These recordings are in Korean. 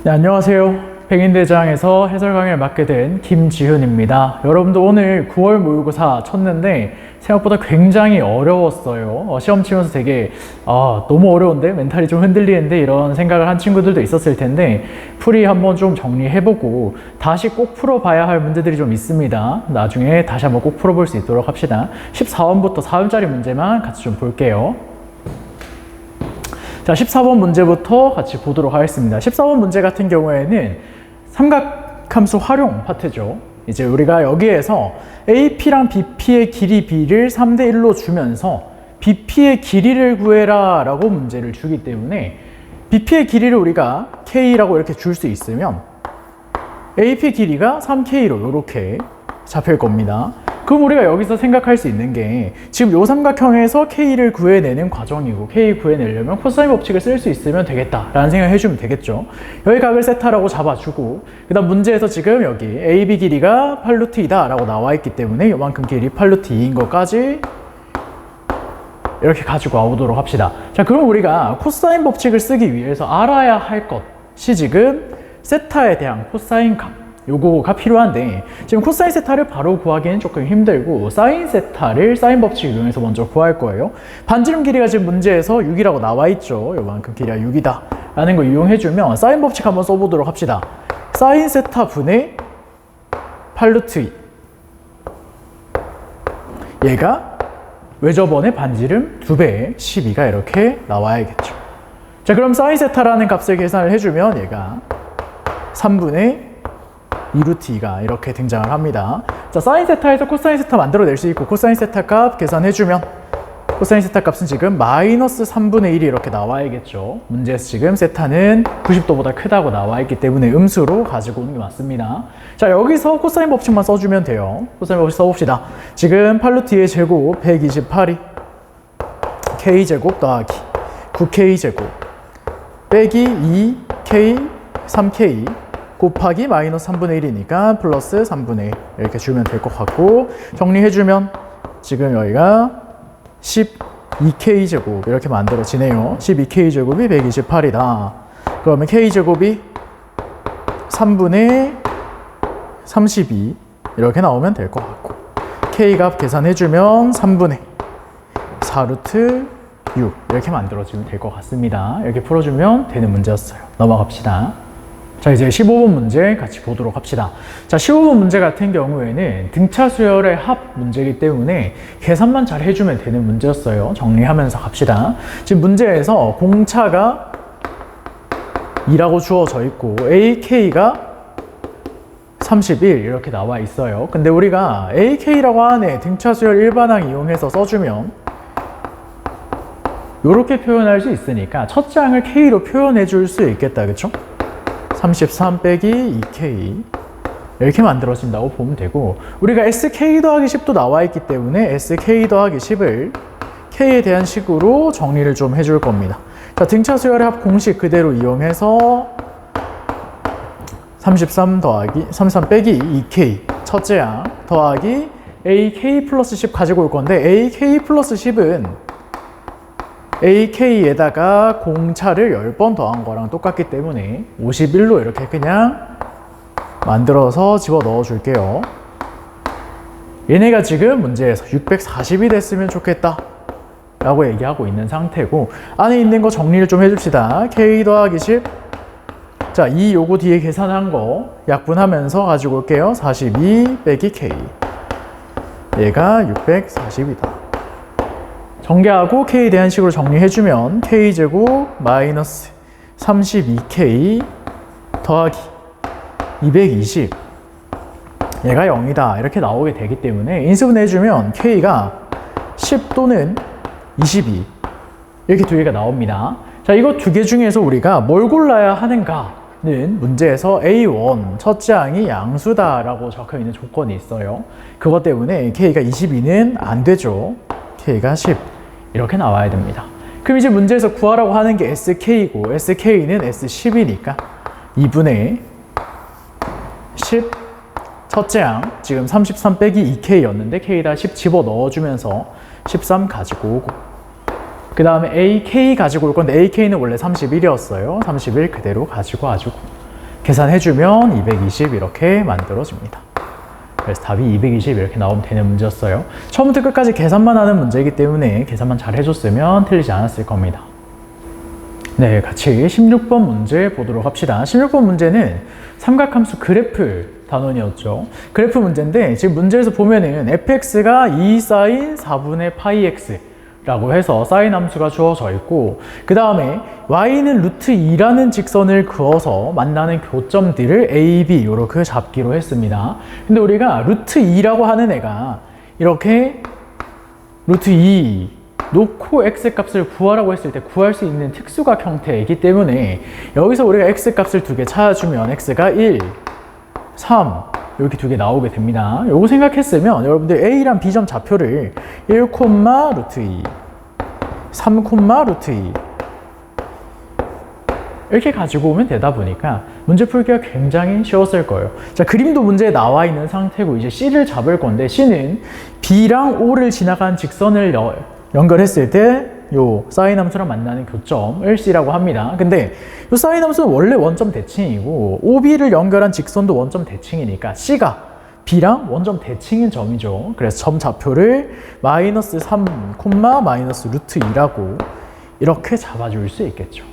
네, 안녕하세요. 백인대장에서 해설 강의를 맡게 된 김지훈입니다. 여러분들 오늘 9월 모의고사 쳤는데 생각보다 굉장히 어려웠어요. 시험 치면서 되게 너무 어려운데 멘탈이 좀 흔들리는데 이런 생각을 한 친구들도 있었을 텐데 풀이 한번 좀 정리해보고 다시 꼭 풀어봐야 할 문제들이 좀 있습니다. 나중에 다시 한번 꼭 풀어볼 수 있도록 합시다. 14번부터 4음짜리 문제만 같이 좀 볼게요. 자, 14번 문제부터 같이 보도록 하겠습니다. 14번 문제 같은 경우에는 삼각함수 활용 파트죠. 이제 우리가 여기에서 AP랑 BP의 길이 B를 3대 1로 주면서 BP의 길이를 구해라 라고 문제를 주기 때문에 BP의 길이를 우리가 K라고 이렇게 줄 수 있으면 AP 길이가 3K로 이렇게 잡힐 겁니다. 그럼 우리가 여기서 생각할 수 있는 게 지금 요 삼각형에서 K를 구해내는 과정이고 K 구해내려면 코사인 법칙을 쓸 수 있으면 되겠다 라는 생각을 해주면 되겠죠. 여기 각을 세타라고 잡아주고 그 다음 문제에서 지금 여기 AB 길이가 8루트이다 라고 나와 있기 때문에 요만큼 길이 8루트 2인 것까지 이렇게 가지고 와보도록 합시다. 자, 그럼 우리가 코사인 법칙을 쓰기 위해서 알아야 할 것이 지금 세타에 대한 코사인 값 요거가 필요한데 지금 코사인 세타를 바로 구하기는 조금 힘들고 사인 세타를 사인 법칙을 이용해서 먼저 구할 거예요. 반지름 길이가 지금 문제에서 6이라고 나와 있죠. 요만큼 길이가 6이다 라는 거 이용해주면 사인 법칙 한번 써보도록 합시다. 사인 세타 분의 8루트 2 얘가 외접원의 반지름 2배의 12가 이렇게 나와야겠죠. 자, 그럼 사인 세타라는 값을 계산을 해주면 얘가 3분의 2루트 2가 이렇게 등장을 합니다. 자, 사인 세타에서 코사인 세타 만들어낼 수 있고 코사인 세타 값 계산해주면 코사인 세타 값은 지금 마이너스 3분의 1이 이렇게 나와야겠죠. 문제에서 지금 세타는 90도보다 크다고 나와 있기 때문에 음수로 가지고 오는 게 맞습니다. 자, 여기서 코사인 법칙만 써주면 돼요. 코사인 법칙 써봅시다. 지금 8루트 2의 제곱 128이 K제곱 더하기 9K제곱 빼기 2K 3K 곱하기 마이너스 3분의 1이니까 플러스 3분의 1 이렇게 주면 될 것 같고 정리해주면 지금 여기가 12K제곱 이렇게 만들어지네요. 12K제곱이 128이다. 그러면 K제곱이 3분의 32 이렇게 나오면 될 것 같고 K값 계산해주면 3분의 4루트 6 이렇게 만들어지면 될 것 같습니다. 이렇게 풀어주면 되는 문제였어요. 넘어갑시다. 자, 이제 15번 문제 같이 보도록 합시다. 자, 15번 문제 같은 경우에는 등차 수열의 합 문제이기 때문에 계산만 잘 해주면 되는 문제였어요. 정리하면서 갑시다. 지금 문제에서 공차가 2라고 주어져 있고 AK가 31 이렇게 나와 있어요. 근데 우리가 AK라고 하는 등차 수열 일반항 이용해서 써주면 이렇게 표현할 수 있으니까 첫 장을 K로 표현해 줄 수 있겠다, 그쵸? 33 빼기 2K 이렇게 만들어진다고 보면 되고 우리가 SK 더하기 10도 나와 있기 때문에 SK 더하기 10을 K에 대한 식으로 정리를 좀 해줄 겁니다. 자, 등차 수열의 합 공식 그대로 이용해서 33 빼기 2K 첫째 항 더하기 AK 플러스 10 가지고 올 건데 AK 플러스 10은 AK에다가 공차를 10번 더한 거랑 똑같기 때문에 51로 이렇게 그냥 만들어서 집어 넣어 줄게요. 얘네가 지금 문제에서 640이 됐으면 좋겠다 라고 얘기하고 있는 상태고 안에 있는 거 정리를 좀 해줍시다. K 더하기 10 자, 이 요거 뒤에 계산한 거 약분하면서 가지고 올게요. 42 빼기 K 얘가 640이다. 전개하고 K에 대한 식으로 정리해주면 K제곱 마이너스 32K 더하기 220 얘가 0이다 이렇게 나오게 되기 때문에 인수분 해주면 K가 10 또는 22 이렇게 두 개가 나옵니다. 자, 이거 두 개 중에서 우리가 뭘 골라야 하는가는 문제에서 A1 첫째 항이 양수다 라고 적혀있는 조건이 있어요. 그것 때문에 K가 22는 안 되죠. K가 10 이렇게 나와야 됩니다. 그럼 이제 문제에서 구하라고 하는 게 SK이고 SK는 S10이니까 2분의 10 첫째 항 지금 33 빼기 2K였는데 K에다 10 집어 넣어주면서 13 가지고 오고 그 다음에 AK 가지고 올 건데 AK는 원래 31이었어요. 31 그대로 가지고 와주고 계산해주면 220 이렇게 만들어집니다. 그래서 답이 220 이렇게 나오면 되는 문제였어요. 처음부터 끝까지 계산만 하는 문제이기 때문에 계산만 잘 해줬으면 틀리지 않았을 겁니다. 네, 같이 16번 문제 보도록 합시다. 16번 문제는 삼각함수 그래프 단원이었죠. 그래프 문제인데 지금 문제에서 보면은 fx가 2 사인 4분의 파이 x 라고 해서 사인 함수가 주어져 있고, 그 다음에 y는 루트 2라는 직선을 그어서 만나는 교점들을 a, b 이렇게 잡기로 했습니다. 근데 우리가 루트 2라고 하는 애가 이렇게 루트 2 놓고 x 값을 구하라고 했을 때 구할 수 있는 특수각 형태이기 때문에 여기서 우리가 x 값을 두 개 찾아주면 x가 1, 3 이렇게 두 개 나오게 됩니다. 요거 생각했으면 여러분들 A랑 B점 좌표를 1, 루트 2, 3, 루트 2 이렇게 가지고 오면 되다 보니까 문제 풀기가 굉장히 쉬웠을 거예요. 자, 그림도 문제에 나와 있는 상태고 이제 C를 잡을 건데 C는 B랑 O를 지나간 직선을 연결했을 때 요 사인 함수랑 만나는 교점을 C라고 합니다. 근데 요 사인 함수는 원래 원점 대칭이고 OB를 연결한 직선도 원점 대칭이니까 C가 B랑 원점 대칭인 점이죠. 그래서 점 좌표를 마이너스 3, 마이너스 루트 2라고 이렇게 잡아줄 수 있겠죠.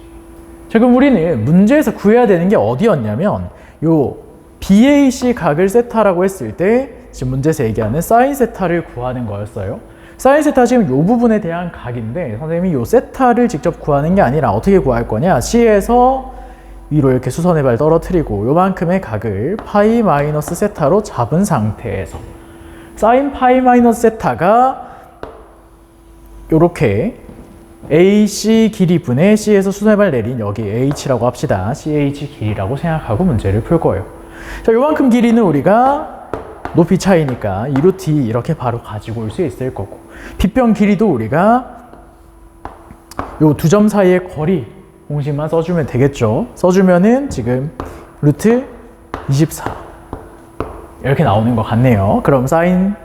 자, 그럼 우리는 문제에서 구해야 되는 게 어디였냐면 요 BAC 각을 세타라고 했을 때 지금 문제에서 얘기하는 사인 세타를 구하는 거였어요. 사인 세타 지금 이 부분에 대한 각인데 선생님이 이 세타를 직접 구하는 게 아니라 어떻게 구할 거냐, C에서 위로 이렇게 수선의 발 떨어뜨리고 요만큼의 각을 파이 마이너스 세타로 잡은 상태에서 사인 파이 마이너스 세타가 요렇게 AC 길이 분의 C에서 수선의 발 내린 여기 H라고 합시다. CH 길이라고 생각하고 문제를 풀 거예요. 자, 요만큼 길이는 우리가 높이 차이니까 2루트 2 이렇게 바로 가지고 올 수 있을 거고, 빗변 길이도 우리가 요 두 점 사이의 거리 공식만 써주면 되겠죠. 써주면은 지금 루트 24 이렇게 나오는 것 같네요. 그럼 사인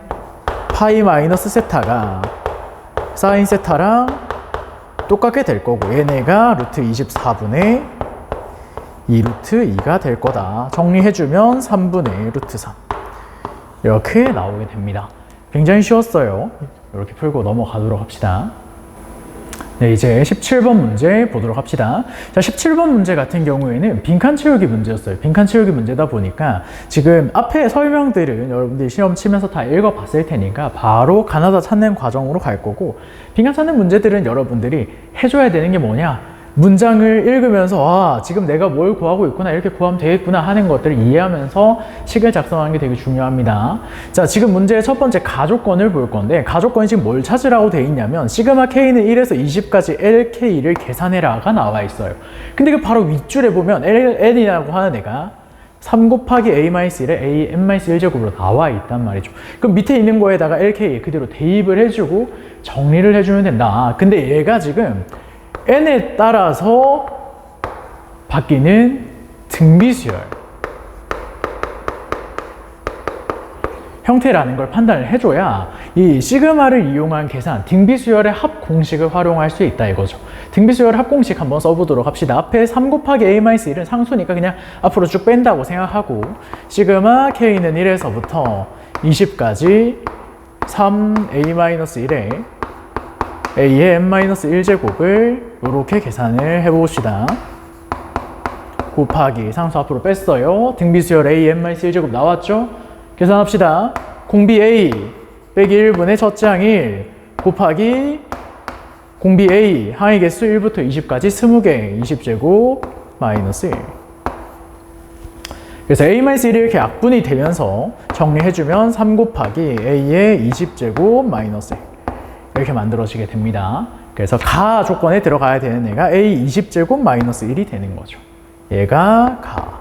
파이 마이너스 세타가 사인 세타랑 똑같게 될 거고 얘네가 루트 24분의 2루트 2가 될 거다. 정리해주면 3분의 루트 3 이렇게 나오게 됩니다. 굉장히 쉬웠어요. 이렇게 풀고 넘어가도록 합시다. 네, 이제 17번 문제 보도록 합시다. 자, 17번 문제 같은 경우에는 빈칸 채우기 문제였어요. 빈칸 채우기 문제다 보니까 지금 앞에 설명들은 여러분들이 시험 치면서 다 읽어봤을 테니까 바로 가나다 찾는 과정으로 갈 거고, 빈칸 찾는 문제들은 여러분들이 해줘야 되는 게 뭐냐? 문장을 읽으면서 아, 지금 내가 뭘 구하고 있구나, 이렇게 구하면 되겠구나 하는 것들을 이해하면서 식을 작성하는 게 되게 중요합니다. 자, 지금 문제의 첫 번째 가족권을 볼 건데 가족권이 지금 뭘 찾으라고 돼 있냐면 시그마 K는 1에서 20까지 LK를 계산해라가 나와 있어요. 근데 그 바로 윗줄에 보면 LN이라고 하는 애가 3 곱하기 A-1에 AN-1제곱으로 나와 있단 말이죠. 그럼 밑에 있는 거에다가 LK 그대로 대입을 해주고 정리를 해주면 된다. 근데 얘가 지금 n에 따라서 바뀌는 등비수열 형태라는 걸 판단을 해줘야 이 시그마를 이용한 계산, 등비수열의 합 공식을 활용할 수 있다 이거죠. 등비수열 합 공식 한번 써보도록 합시다. 앞에 3 곱하기 A-1은 상수니까 그냥 앞으로 쭉 뺀다고 생각하고 시그마 K는 1에서부터 20까지 3A-1에 A의 n-1제곱을 이렇게 계산을 해봅시다. 곱하기 상수 앞으로 뺐어요. 등비수열 A n-1제곱 나왔죠? 계산합시다. 공비 A 빼기 1분의 첫째 항 1 곱하기 공비 A 항의 개수 1부터 20까지 20개 20제곱 마이너스 1. 그래서 A-1이 이렇게 약분이 되면서 정리해주면 3 곱하기 A의 20제곱 마이너스 1 이렇게 만들어지게 됩니다. 그래서 가 조건에 들어가야 되는 애가 A 20제곱 마이너스 1이 되는 거죠. 얘가 가.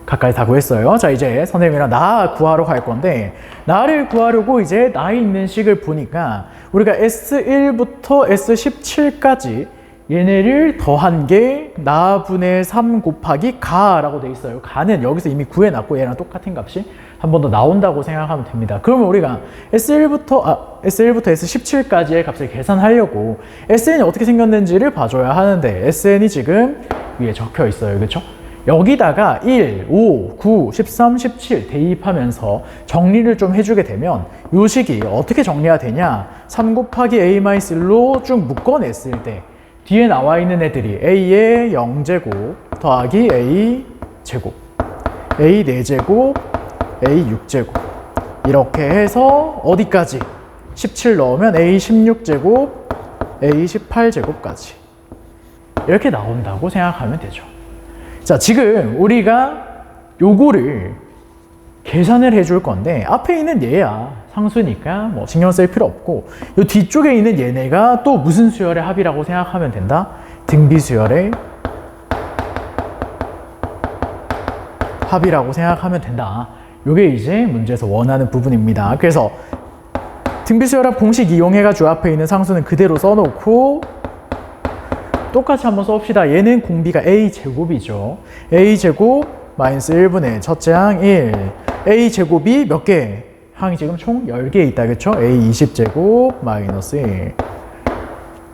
가까이 다 구했어요. 자, 이제 선생님이랑 나 구하러 갈 건데 나를 구하려고 이제 나 있는 식을 보니까 우리가 S1부터 S17까지 얘네를 더한 게 나분의 3 곱하기 가라고 돼 있어요. 가는 여기서 이미 구해놨고 얘랑 똑같은 값이 한 번 더 나온다고 생각하면 됩니다. 그러면 우리가 S1부터 S17까지의 값을 계산하려고 SN이 어떻게 생겼는지를 봐줘야 하는데 SN이 지금 위에 적혀 있어요. 그렇죠? 여기다가 1, 5, 9, 13, 17 대입하면서 정리를 좀 해주게 되면 이 식이 어떻게 정리가 되냐? 3 곱하기 a-1로 쭉 묶어냈을 때 뒤에 나와 있는 애들이 a의 0제곱 더하기 a 제곱, a 4제곱, a 6제곱 이렇게 해서 어디까지? 17 넣으면 a 16제곱, a 18제곱까지 이렇게 나온다고 생각하면 되죠. 자, 지금 우리가 요거를 계산을 해줄 건데 앞에 있는 얘야 상수니까 뭐 신경 쓸 필요 없고 요 뒤쪽에 있는 얘네가 또 무슨 수열의 합이라고 생각하면 된다? 등비수열의 합이라고 생각하면 된다. 요게 이제 문제에서 원하는 부분입니다. 그래서 등비수열합 공식 이용해가지고 앞에 있는 상수는 그대로 써놓고 똑같이 한번 써봅시다. 얘는 공비가 a제곱이죠. a제곱 마이너스 1분의 첫째 항 1. a제곱이 몇 개? 항이 지금 총 10개 있다. 그쵸? a 20제곱 마이너스 1.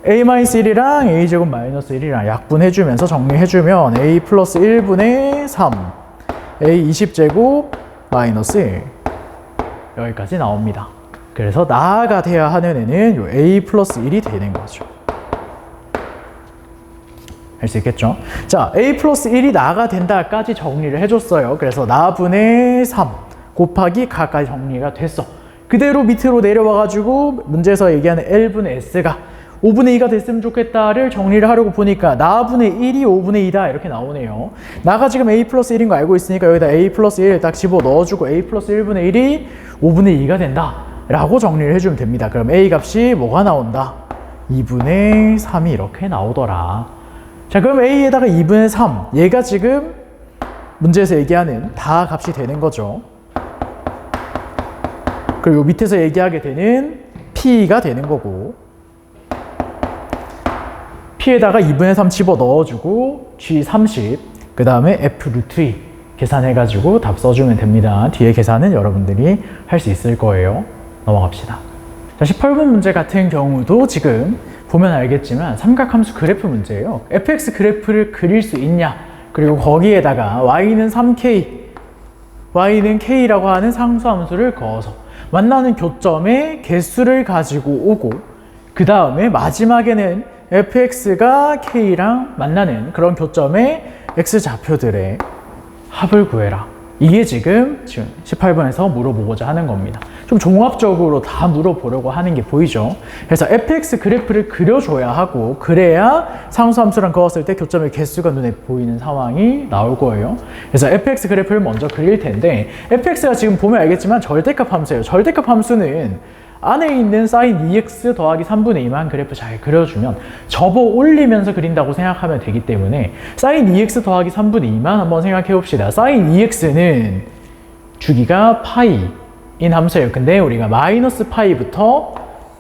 a-1이랑 a제곱 마이너스 1이랑 약분해주면서 정리해주면 a 플러스 1분의 3. a 20제곱 마이너스 1. 여기까지 나옵니다. 그래서 나가 돼야 하는 애는 요 a 플러스 1이 되는 거죠. 할 수 있겠죠? 자, a 플러스 1이 나가 된다까지 정리를 해줬어요. 그래서 나분의 3 곱하기 가까지 정리가 됐어. 그대로 밑으로 내려와가지고 문제에서 얘기하는 L분의 S가 5분의 2가 됐으면 좋겠다를 정리를 하려고 보니까 나분의 1이 5분의 2다 이렇게 나오네요. 나가 지금 a 플러스 1인 거 알고 있으니까 여기다 a 플러스 1 딱 집어 넣어주고 a 플러스 1분의 1이 5분의 2가 된다 라고 정리를 해주면 됩니다. 그럼 a 값이 뭐가 나온다? 2분의 3이 이렇게 나오더라. 자, 그럼 a에다가 2분의 3 얘가 지금 문제에서 얘기하는 다 값이 되는 거죠. 그리고 밑에서 얘기하게 되는 p가 되는 거고 p에다가 2분의 3 집어 넣어주고 g30 그 다음에 f 루트 2 계산해가지고 답 써주면 됩니다. 뒤에 계산은 여러분들이 할 수 있을 거예요. 넘어갑시다. 자, 18번 문제 같은 경우도 지금 보면 알겠지만 삼각함수 그래프 문제예요. fx 그래프를 그릴 수 있냐? 그리고 거기에다가 y는 3k, y는 k라고 하는 상수함수를 그어서 만나는 교점의 개수를 가지고 오고 그 다음에 마지막에는 fx가 k랑 만나는 그런 교점의 x좌표들의 합을 구해라. 이게 지금 18번에서 물어보고자 하는 겁니다. 좀 종합적으로 다 물어보려고 하는 게 보이죠? 그래서 fx 그래프를 그려줘야 하고 그래야 상수함수랑 그었을 때 교점의 개수가 눈에 보이는 상황이 나올 거예요. 그래서 fx 그래프를 먼저 그릴 텐데 fx가 지금 보면 알겠지만 절대값 함수예요. 절대값 함수는 안에 있는 sin 2x 더하기 3분의 2만 그래프 잘 그려주면 접어 올리면서 그린다고 생각하면 되기 때문에 sin 2x 더하기 3분의 2만 한번 생각해 봅시다. sin 2x는 주기가 파이인 함수예요. 근데 우리가 마이너스 파이부터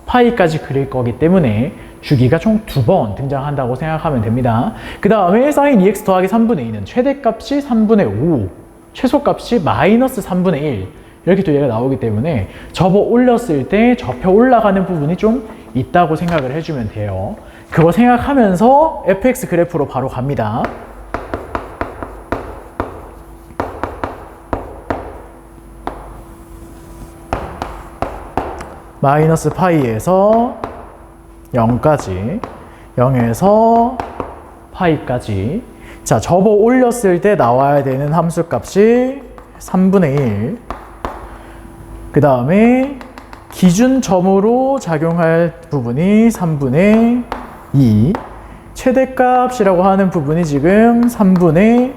파이까지 그릴 거기 때문에 주기가 총 2번 등장한다고 생각하면 됩니다. 그 다음에 sin 2x 더하기 3분의 2는 최대값이 3분의 5, 최소값이 마이너스 3분의 1 이렇게 또 얘가 나오기 때문에 접어 올렸을 때 접혀 올라가는 부분이 좀 있다고 생각을 해주면 돼요. 그거 생각하면서 fx 그래프로 바로 갑니다. 마이너스 파이에서 0까지 0에서 파이까지 자, 접어 올렸을 때 나와야 되는 함수값이 3분의 1 그 다음에 기준점으로 작용할 부분이 3분의 2 최대값이라고 하는 부분이 지금 3분의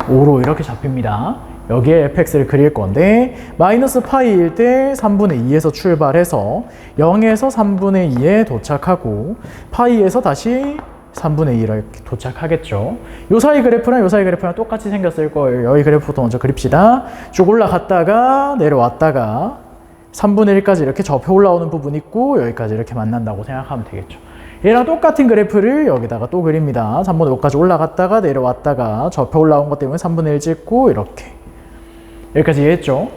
5로 이렇게 잡힙니다. 여기에 fx를 그릴 건데 마이너스 파이일 때 3분의 2에서 출발해서 0에서 3분의 2에 도착하고 파이에서 다시 3분의 2를 도착하겠죠. 요 사이 그래프랑 요 사이 그래프랑 똑같이 생겼을 거예요. 여기 그래프부터 먼저 그립시다. 쭉 올라갔다가 내려왔다가 3분의 1까지 이렇게 접혀 올라오는 부분이 있고 여기까지 이렇게 만난다고 생각하면 되겠죠. 얘랑 똑같은 그래프를 여기다가 또 그립니다. 3분의 5까지 올라갔다가 내려왔다가 접혀 올라온 것 때문에 3분의 1 찍고 이렇게 여기까지 이해했죠?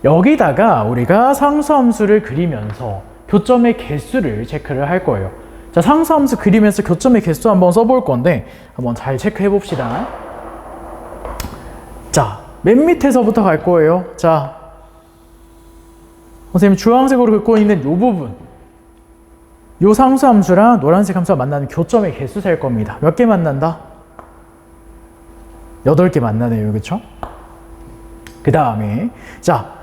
여기다가 우리가 상수함수를 그리면서 교점의 개수를 체크를 할 거예요. 자, 상수함수 그리면서 교점의 개수 한번 써볼 건데 한번 잘 체크해 봅시다. 자, 맨 밑에서부터 갈 거예요. 자, 선생님 주황색으로 긋고 있는 이 부분, 이 상수함수랑 노란색 함수가 만나는 교점의 개수 셀 겁니다. 몇 개 만난다? 8개 만나네요. 그렇죠? 그 다음에 자,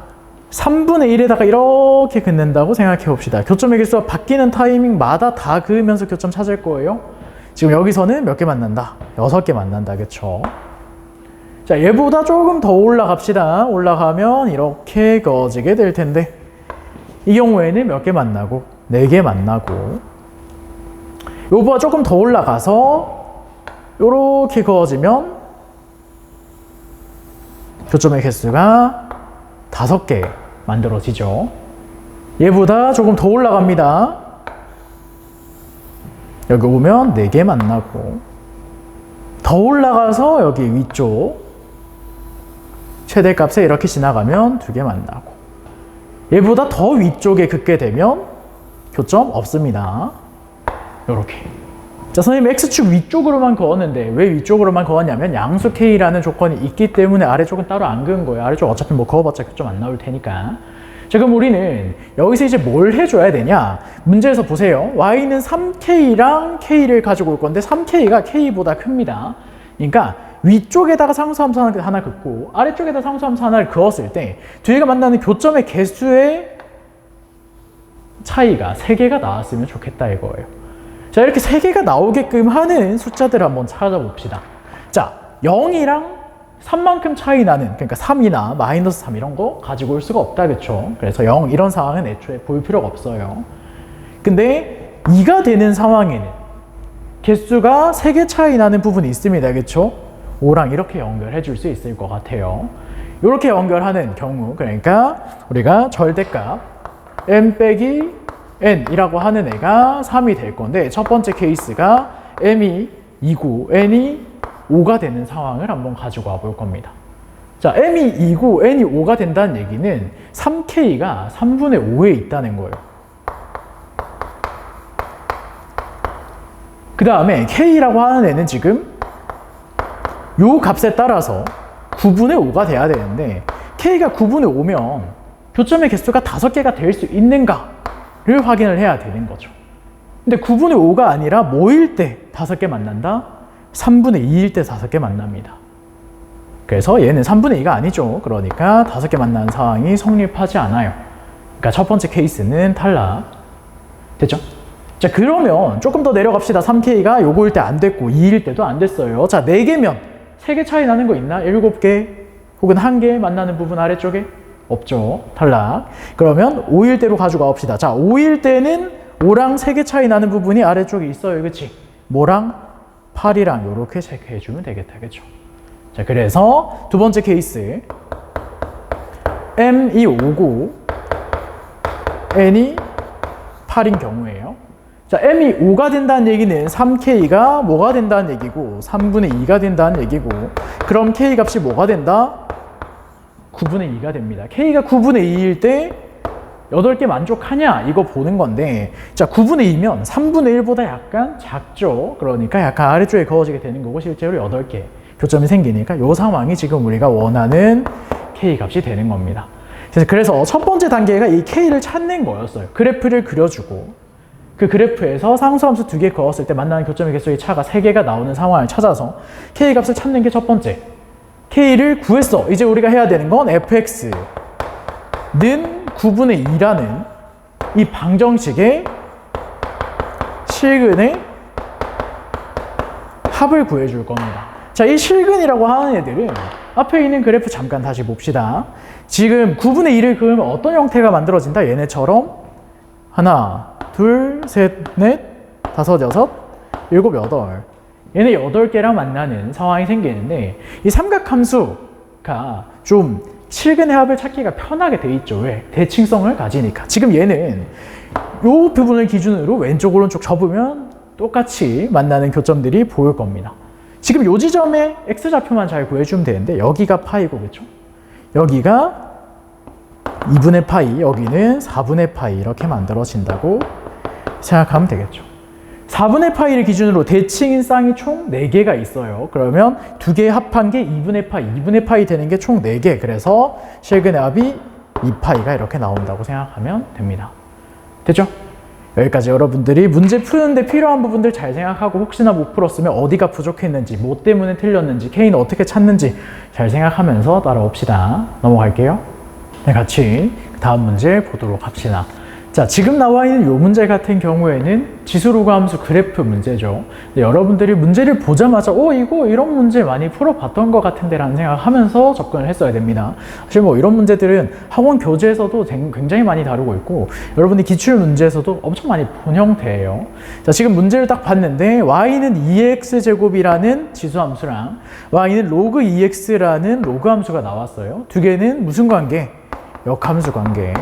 3분의 1에다가 이렇게 긋는다고 생각해 봅시다. 교점의 개수가 바뀌는 타이밍마다 다 그으면서 교점 찾을 거예요. 지금 여기서는 몇 개 만난다? 6개 만난다. 그렇죠? 자, 얘보다 조금 더 올라갑시다. 올라가면 이렇게 그어지게 될 텐데 이 경우에는 몇 개 만나고 4개 만나고, 요거보다 조금 더 올라가서 이렇게 그어지면 교점의 개수가 5개 만들어지죠. 얘보다 조금 더 올라갑니다. 여기 오면 4개 만나고, 더 올라가서 여기 위쪽 최대값에 이렇게 지나가면 2개 만나고, 얘보다 더 위쪽에 긋게 되면 교점 없습니다. 요렇게. 자, 선생님 X축 위쪽으로만 그었는데 왜 위쪽으로만 그었냐면 양수 K라는 조건이 있기 때문에 아래쪽은 따로 안 그은 거예요. 아래쪽 어차피 뭐 그어봤자 교점 안 나올 테니까. 자, 그럼 우리는 여기서 이제 뭘 해줘야 되냐? 문제에서 보세요. Y는 3K랑 K를 가지고 올 건데 3K가 K보다 큽니다. 그러니까 위쪽에다가 상수함수 하나 긋고 아래쪽에다 상수함수 하나를 그었을 때 뒤가 만나는 교점의 개수의 차이가 3개가 나왔으면 좋겠다 이거예요. 자, 이렇게 3개가 나오게끔 하는 숫자들을 한번 찾아봅시다. 자, 0이랑 3만큼 차이 나는, 그러니까 3이나 마이너스 3 이런 거 가지고 올 수가 없다, 그렇죠? 그래서 0 이런 상황은 애초에 볼 필요가 없어요. 근데 2가 되는 상황에는 개수가 3개 차이 나는 부분이 있습니다, 그렇죠? 5랑 이렇게 연결해 줄 수 있을 것 같아요. 이렇게 연결하는 경우, 그러니까 우리가 절대값 m 빼기 n이라고 하는 애가 3이 될 건데, 첫 번째 케이스가 m이 2고 n이 5가 되는 상황을 한번 가지고 와 볼 겁니다. 자, m이 2고 n이 5가 된다는 얘기는 3k가 3분의 5에 있다는 거예요. 그 다음에 k라고 하는 애는 지금 요 값에 따라서 9분의 5가 돼야 되는데 k가 9분의 5면 교점의 개수가 5개가 될 수 있는가를 확인을 해야 되는 거죠. 근데 9분의 5가 아니라 뭐일 때 5개 만난다? 3분의 2일 때 5개 만납니다. 그래서 얘는 3분의 2가 아니죠. 그러니까 5개 만나는 상황이 성립하지 않아요. 그러니까 첫 번째 케이스는 탈락. 됐죠? 자, 그러면 조금 더 내려갑시다. 3K가 요거일 때 안 됐고 2일 때도 안 됐어요. 자, 4개면 3개 차이 나는 거 있나? 7개 혹은 1개 만나는 부분 아래쪽에? 없죠. 탈락. 그러면 5일 때로 가지고 가봅시다. 자, 5일 때는 5랑 3개 차이 나는 부분이 아래쪽에 있어요. 그치? 뭐랑? 8이랑 이렇게 체크해 주면 되겠다. 그죠? 자, 그래서 두 번째 케이스 m이 5고 n이 8인 경우에요. 자, m이 5가 된다는 얘기는 3k가 뭐가 된다는 얘기고 3분의 2가 된다는 얘기고, 그럼 k 값이 뭐가 된다? 9분의 2가 됩니다. k가 9분의 2일 때 8개 만족하냐 이거 보는 건데, 자, 9분의 2면 3분의 1보다 약간 작죠. 그러니까 약간 아래쪽에 그어지게 되는 거고 실제로 8개 교점이 생기니까 이 상황이 지금 우리가 원하는 k 값이 되는 겁니다. 그래서 첫 번째 단계가 이 k를 찾는 거였어요. 그래프를 그려주고 그 그래프에서 상수함수 2개 그었을 때 만나는 교점의 개수의 차가 3개가 나오는 상황을 찾아서 k 값을 찾는 게 첫 번째. k를 구했어. 이제 우리가 해야 되는 건 fx는 9분의 2라는 이 방정식의 실근의 합을 구해줄 겁니다. 자, 이 실근이라고 하는 애들은 앞에 있는 그래프 잠깐 다시 봅시다. 지금 9분의 2를 그으면 어떤 형태가 만들어진다? 얘네처럼 하나, 둘, 셋, 넷, 다섯, 여섯, 일곱, 여덟. 얘네 8개랑 만나는 상황이 생기는데 이 삼각함수가 좀 실근의 합을 찾기가 편하게 돼 있죠. 왜? 대칭성을 가지니까. 지금 얘는 이 부분을 기준으로 왼쪽 오른쪽 접으면 똑같이 만나는 교점들이 보일 겁니다. 지금 이 지점에 x좌표만 잘 구해주면 되는데 여기가 파이고, 그렇죠? 여기가 2분의 파이, 여기는 4분의 파이 이렇게 만들어진다고 생각하면 되겠죠. 4분의 파이를 기준으로 대칭인 쌍이 총 4개가 있어요. 그러면 2개 합한 게 2분의 파이, 2분의 파이 되는 게 총 4개. 그래서 실근의 합이 2파이가 이렇게 나온다고 생각하면 됩니다. 됐죠? 여기까지 여러분들이 문제 푸는데 필요한 부분들 잘 생각하고 혹시나 못 풀었으면 어디가 부족했는지, 뭐 때문에 틀렸는지, K는 어떻게 찾는지 잘 생각하면서 따라옵시다. 넘어갈게요. 네, 같이 다음 문제 보도록 합시다. 자, 지금 나와 있는 이 문제 같은 경우에는 지수로그 함수 그래프 문제죠. 여러분들이 문제를 보자마자 이거 이런 문제 많이 풀어봤던 것 같은데 라는 생각하면서 접근을 했어야 됩니다. 사실 뭐 이런 문제들은 학원 교재에서도 굉장히 많이 다루고 있고 여러분이 기출 문제에서도 엄청 많이 본 형태예요. 자, 지금 문제를 딱 봤는데 y는 2x제곱이라는 지수 함수랑 y는 로그 2x라는 로그 함수가 나왔어요. 두 개는 무슨 관계? 역함수 관계.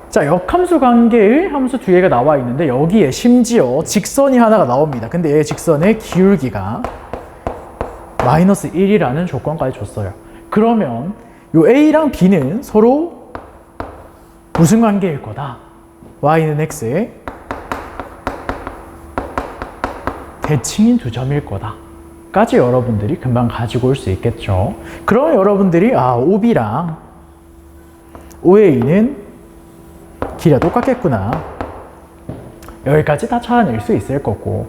자, 역함수 관계의 함수 두 개가 나와 있는데 여기에 심지어 직선이 하나가 나옵니다. 근데 이 직선의 기울기가 마이너스 1이라는 조건까지 줬어요. 그러면 요 A랑 B는 서로 무슨 관계일 거다? Y는 X의 대칭인 두 점일 거다. 까지 여러분들이 금방 가지고 올 수 있겠죠. 그럼 여러분들이 OB랑 OA는 길이가 똑같겠구나. 여기까지 다 찾아낼 수 있을 거고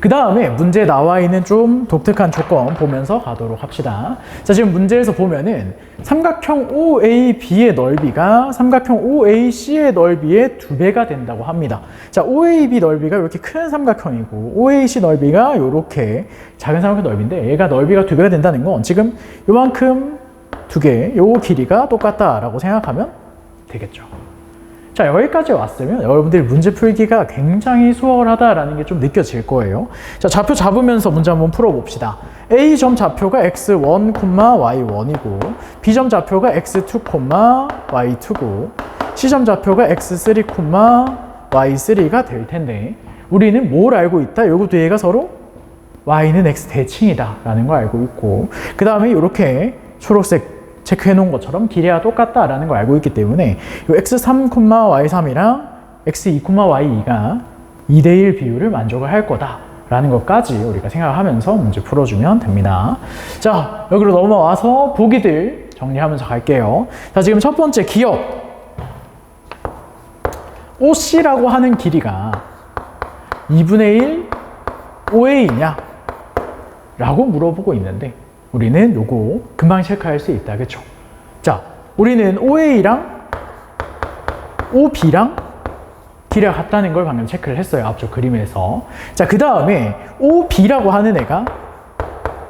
그 다음에 문제에 나와 있는 좀 독특한 조건 보면서 가도록 합시다. 자, 지금 문제에서 보면은 삼각형 OAB의 넓이가 삼각형 OAC의 넓이의 2배가 된다고 합니다. 자, OAB 넓이가 이렇게 큰 삼각형이고 OAC 넓이가 이렇게 작은 삼각형 넓이인데 얘가 넓이가 2배가 된다는 건 지금 요만큼 2개, 요 길이가 똑같다라고 생각하면 되겠죠. 자, 여기까지 왔으면 여러분들이 문제 풀기가 굉장히 수월하다라는 게 좀 느껴질 거예요. 자, 좌표 잡으면서 문제 한번 풀어봅시다. A점 좌표가 x1, y1이고 B점 좌표가 x2, y2고 C점 좌표가 x3, y3가 될 텐데 우리는 뭘 알고 있다? 요거 두 개가 서로 y는 x 대칭이다 라는 걸 알고 있고 그 다음에 이렇게 초록색 체크해 놓은 것처럼 길이가 똑같다라는 걸 알고 있기 때문에 이 x3, y3이랑 x2, y2가 2대1 비율을 만족을 할 거다라는 것까지 우리가 생각하면서 문제 풀어주면 됩니다. 자, 여기로 넘어와서 보기들 정리하면서 갈게요. 자, 지금 첫 번째 기억 OC라고 하는 길이가 2분의 1 OA냐? 라고 물어보고 있는데 우리는 요거 금방 체크할 수 있다. 그쵸? 자, 우리는 OA랑 OB랑 길이가 같다는 걸 방금 체크를 했어요. 앞쪽 그림에서. 자, 그 다음에 OB라고 하는 애가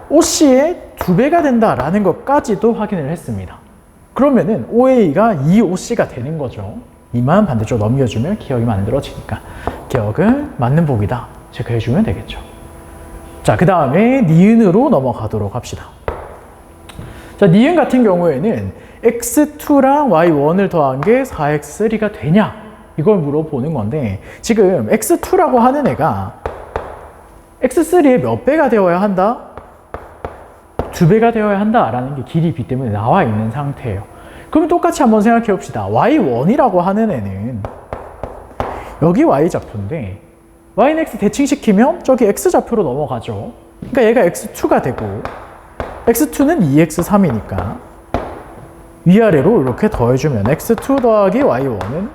OC의 2배가 된다라는 것까지도 확인을 했습니다. 그러면은 OA가 2OC가 되는 거죠. 이만 반대쪽 넘겨주면 기억이 만들어지니까 기억은 맞는 보기다. 체크해주면 되겠죠. 자, 그 다음에 니은으로 넘어가도록 합시다. 자, 니은 같은 경우에는 x2랑 y1을 더한 게 4x3가 되냐? 이걸 물어보는 건데 지금 x2라고 하는 애가 x3의 몇 배가 되어야 한다? 2배가 되어야 한다라는 게 길이 b 때문에 나와 있는 상태예요. 그럼 똑같이 한번 생각해 봅시다. y1이라고 하는 애는 여기 y좌표인데 y는 x 대칭시키면 저기 x좌표로 넘어가죠. 그러니까 얘가 x2가 되고 x2는 2x3이니까 위아래로 이렇게 더해주면 x2 더하기 y1은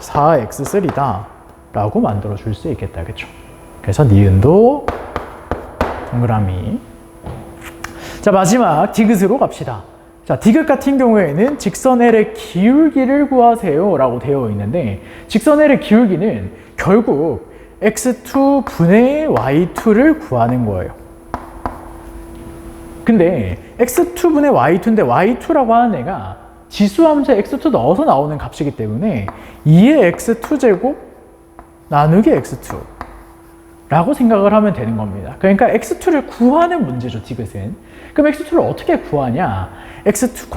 4x3다 라고 만들어 줄 수 있겠다. 그쵸? 그래서 니은도 동그라미. 자, 마지막 디귿으로 갑시다. 자, 디귿 같은 경우에는 직선 L의 기울기를 구하세요 라고 되어 있는데 직선 L의 기울기는 결국 x2 분의 y2를 구하는 거예요. 근데 x2분의 y2인데 y2라고 하는 애가 지수함수에 x2 넣어서 나오는 값이기 때문에 2의 x2제곱 나누기 x2 라고 생각을 하면 되는 겁니다. 그러니까 x2를 구하는 문제죠, 디귿은. 그럼 x2를 어떻게 구하냐? x2,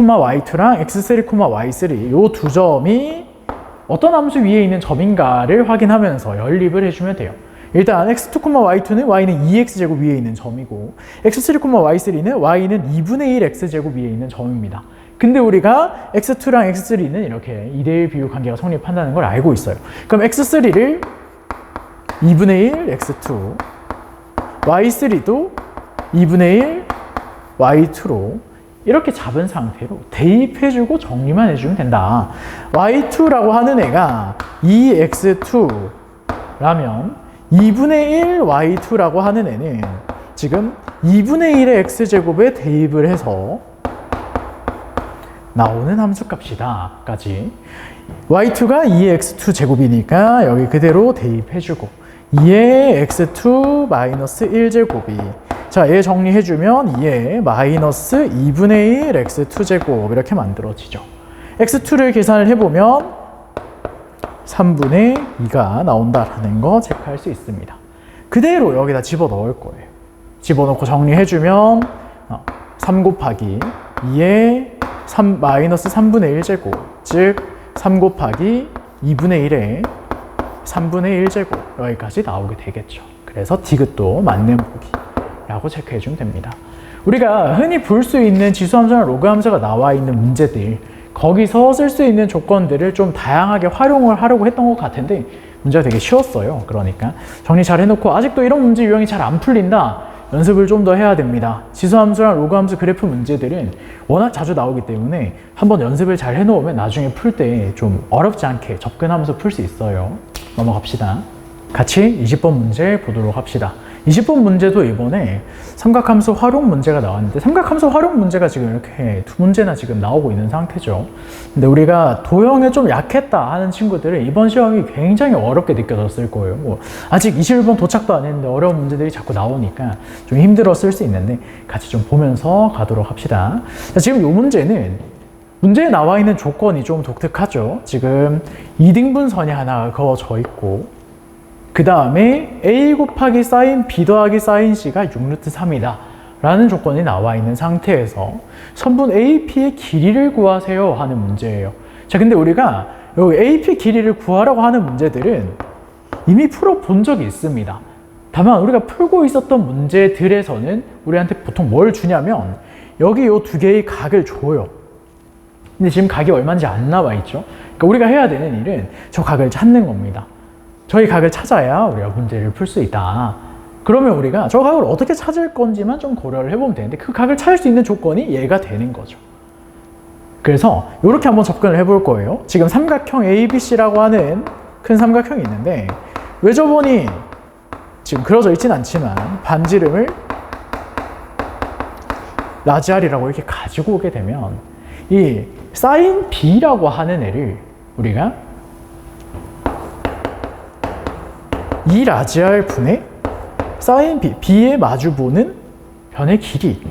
y2랑 x3, y3 요 두 점이 어떤 함수 위에 있는 점인가를 확인하면서 연립을 해주면 돼요. 일단 x2, y2는 y는 2x제곱 위에 있는 점이고 x3, y3는 y는 2분의 1 x제곱 위에 있는 점입니다. 근데 우리가 x2랑 x3는 이렇게 2대1 비율 관계가 성립한다는 걸 알고 있어요. 그럼 x3를 2분의 1 x2, y3도 2분의 1 y2로 이렇게 잡은 상태로 대입해주고 정리만 해주면 된다. y2라고 하는 애가 2x2라면 2분의 1 y2라고 하는 애는 지금 2분의 1의 x제곱에 대입을 해서 나오는 함수값이다 까지. y2가 2x2 제곱이니까 여기 그대로 대입해주고 2의 x2 마이너스 1제곱이, 자, 얘 정리해주면 2의 마이너스 2분의 1 x2 제곱 이렇게 만들어지죠. x2를 계산을 해보면 3분의 2가 나온다라는 거 체크할 수 있습니다. 그대로 여기다 집어넣을 거예요. 집어넣고 정리해주면 3 곱하기 2의 마이너스 3분의 1제곱, 즉 3 곱하기 2분의 1의 3분의 1제곱 여기까지 나오게 되겠죠. 그래서 디귿도 맞는 보기라고 체크해주면 됩니다. 우리가 흔히 볼 수 있는 지수함수나 로그함수가 나와 있는 문제들, 거기서 쓸 수 있는 조건들을 좀 다양하게 활용을 하려고 했던 것 같은데 문제가 되게 쉬웠어요. 그러니까 정리 잘 해놓고 아직도 이런 문제 유형이 잘 안 풀린다, 연습을 좀 더 해야 됩니다. 지수함수랑 로그함수 그래프 문제들은 워낙 자주 나오기 때문에 한번 연습을 잘 해놓으면 나중에 풀 때 좀 어렵지 않게 접근하면서 풀 수 있어요. 넘어갑시다. 같이 20번 문제 보도록 합시다. 20번 문제도 이번에 삼각함수 활용 문제가 나왔는데, 삼각함수 활용 문제가 지금 이렇게 두 문제나 지금 나오고 있는 상태죠. 근데 우리가 도형에 좀 약했다 하는 친구들은 이번 시험이 굉장히 어렵게 느껴졌을 거예요. 뭐 아직 21번 도착도 안 했는데 어려운 문제들이 자꾸 나오니까 좀 힘들었을 수 있는데 같이 좀 보면서 가도록 합시다. 자, 지금 이 문제는 문제에 나와 있는 조건이 좀 독특하죠. 지금 2등분선이 하나 그어져 있고, 그 다음에 a 곱하기 사인 b 더하기 사인 c가 6루트 3이다 라는 조건이 나와 있는 상태에서 선분 AP의 길이를 구하세요 하는 문제예요. 자, 근데 우리가 여기 AP 길이를 구하라고 하는 문제들은 이미 풀어본 적이 있습니다. 다만 우리가 풀고 있었던 문제들에서는 우리한테 보통 뭘 주냐면 여기 이 두 개의 각을 줘요. 근데 지금 각이 얼마인지 안 나와 있죠. 그러니까 우리가 해야 되는 일은 저 각을 찾는 겁니다. 저희 각을 찾아야 우리가 문제를 풀 수 있다. 그러면 우리가 저 각을 어떻게 찾을 건지만 좀 고려를 해보면 되는데 그 각을 찾을 수 있는 조건이 얘가 되는 거죠. 그래서 이렇게 한번 접근을 해볼 거예요. 지금 삼각형 ABC라고 하는 큰 삼각형이 있는데 외접원이 지금 그려져 있진 않지만 반지름을 라지 R이라고 이렇게 가지고 오게 되면 이 사인 B라고 하는 애를 우리가 이 라지 R 분의 사인 B, B에 마주보는 변의 길이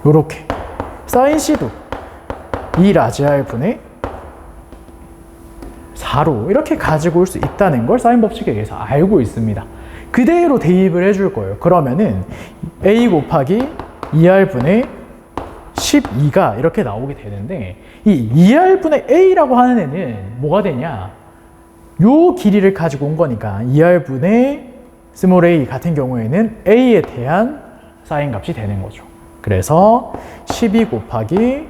요렇게, 사인 C도 이 라지 R 분의 4로 이렇게 가지고 올 수 있다는 걸 사인 법칙에 의해서 알고 있습니다. 그대로 대입을 해줄 거예요. 그러면은 A 곱하기 2R 분의 12가 이렇게 나오게 되는데 이 2R 분의 A라고 하는 애는 뭐가 되냐? 요 길이를 가지고 온 거니까 2R분의 스몰 a 같은 경우에는 a에 대한 사인 값이 되는 거죠. 그래서 12 곱하기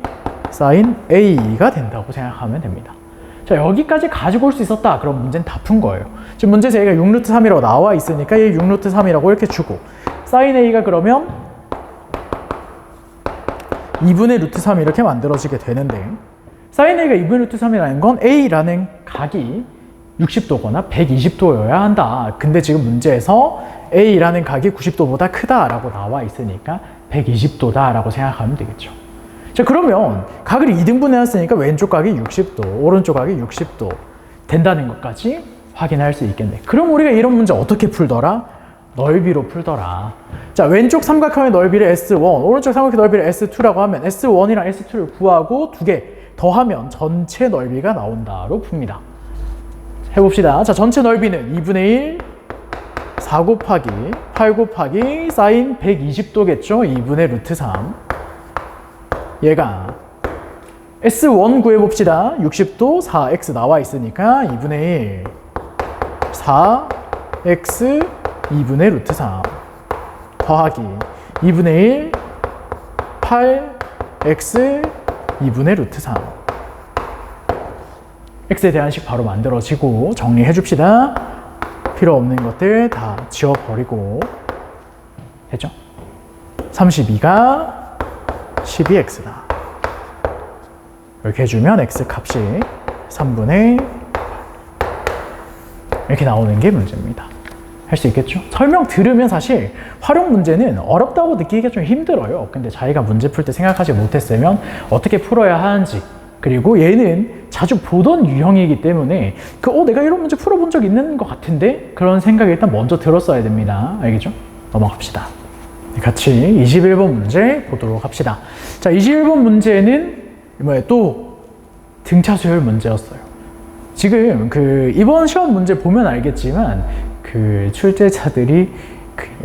사인 a가 된다고 생각하면 됩니다. 자, 여기까지 가지고 올 수 있었다. 그럼 문제는 다 푼 거예요. 지금 문제에서 얘가 6루트 3이라고 나와 있으니까 얘 6루트 3이라고 이렇게 주고 사인 a가 그러면 2분의 루트 3 이렇게 만들어지게 되는데 사인 a가 2분의 루트 3이라는 건 a라는 각이 60도거나 120도여야 한다. 근데 지금 문제에서 A라는 각이 90도보다 크다라고 나와 있으니까 120도다라고 생각하면 되겠죠. 자, 그러면 각을 2등분 해놨으니까 왼쪽 각이 60도, 오른쪽 각이 60도 된다는 것까지 확인할 수 있겠네. 그럼 우리가 이런 문제 어떻게 풀더라? 넓이로 풀더라. 자, 왼쪽 삼각형의 넓이를 S1, 오른쪽 삼각형의 넓이를 S2라고 하면 S1이랑 S2를 구하고 두 개 더하면 전체 넓이가 나온다로 풉니다. 해봅시다. 자, 전체 넓이는 2분의 1, 4 곱하기 8 곱하기 사인 120도겠죠? 2분의 루트 3. 얘가 S1 구해봅시다. 60도 4x 나와 있으니까 2분의 1, 4x 2분의 루트 3 더하기 2분의 1, 8x 2분의 루트 3. x에 대한 식 바로 만들어지고 정리해 줍시다. 필요 없는 것들 다 지워버리고 됐죠? 32가 12x다. 이렇게 해주면 x 값이 3분의 이렇게 나오는 게 문제입니다. 할 수 있겠죠? 설명 들으면 사실 활용 문제는 어렵다고 느끼기가 좀 힘들어요. 근데 자기가 문제 풀 때 생각하지 못했으면 어떻게 풀어야 하는지, 그리고 얘는 자주 보던 유형이기 때문에 내가 이런 문제 풀어본 적 있는 것 같은데? 그런 생각이 일단 먼저 들었어야 됩니다. 알겠죠? 넘어갑시다. 같이 21번 문제 보도록 합시다. 자, 21번 문제는 또 등차 수열 문제였어요. 지금 이번 시험 문제 보면 알겠지만 출제자들이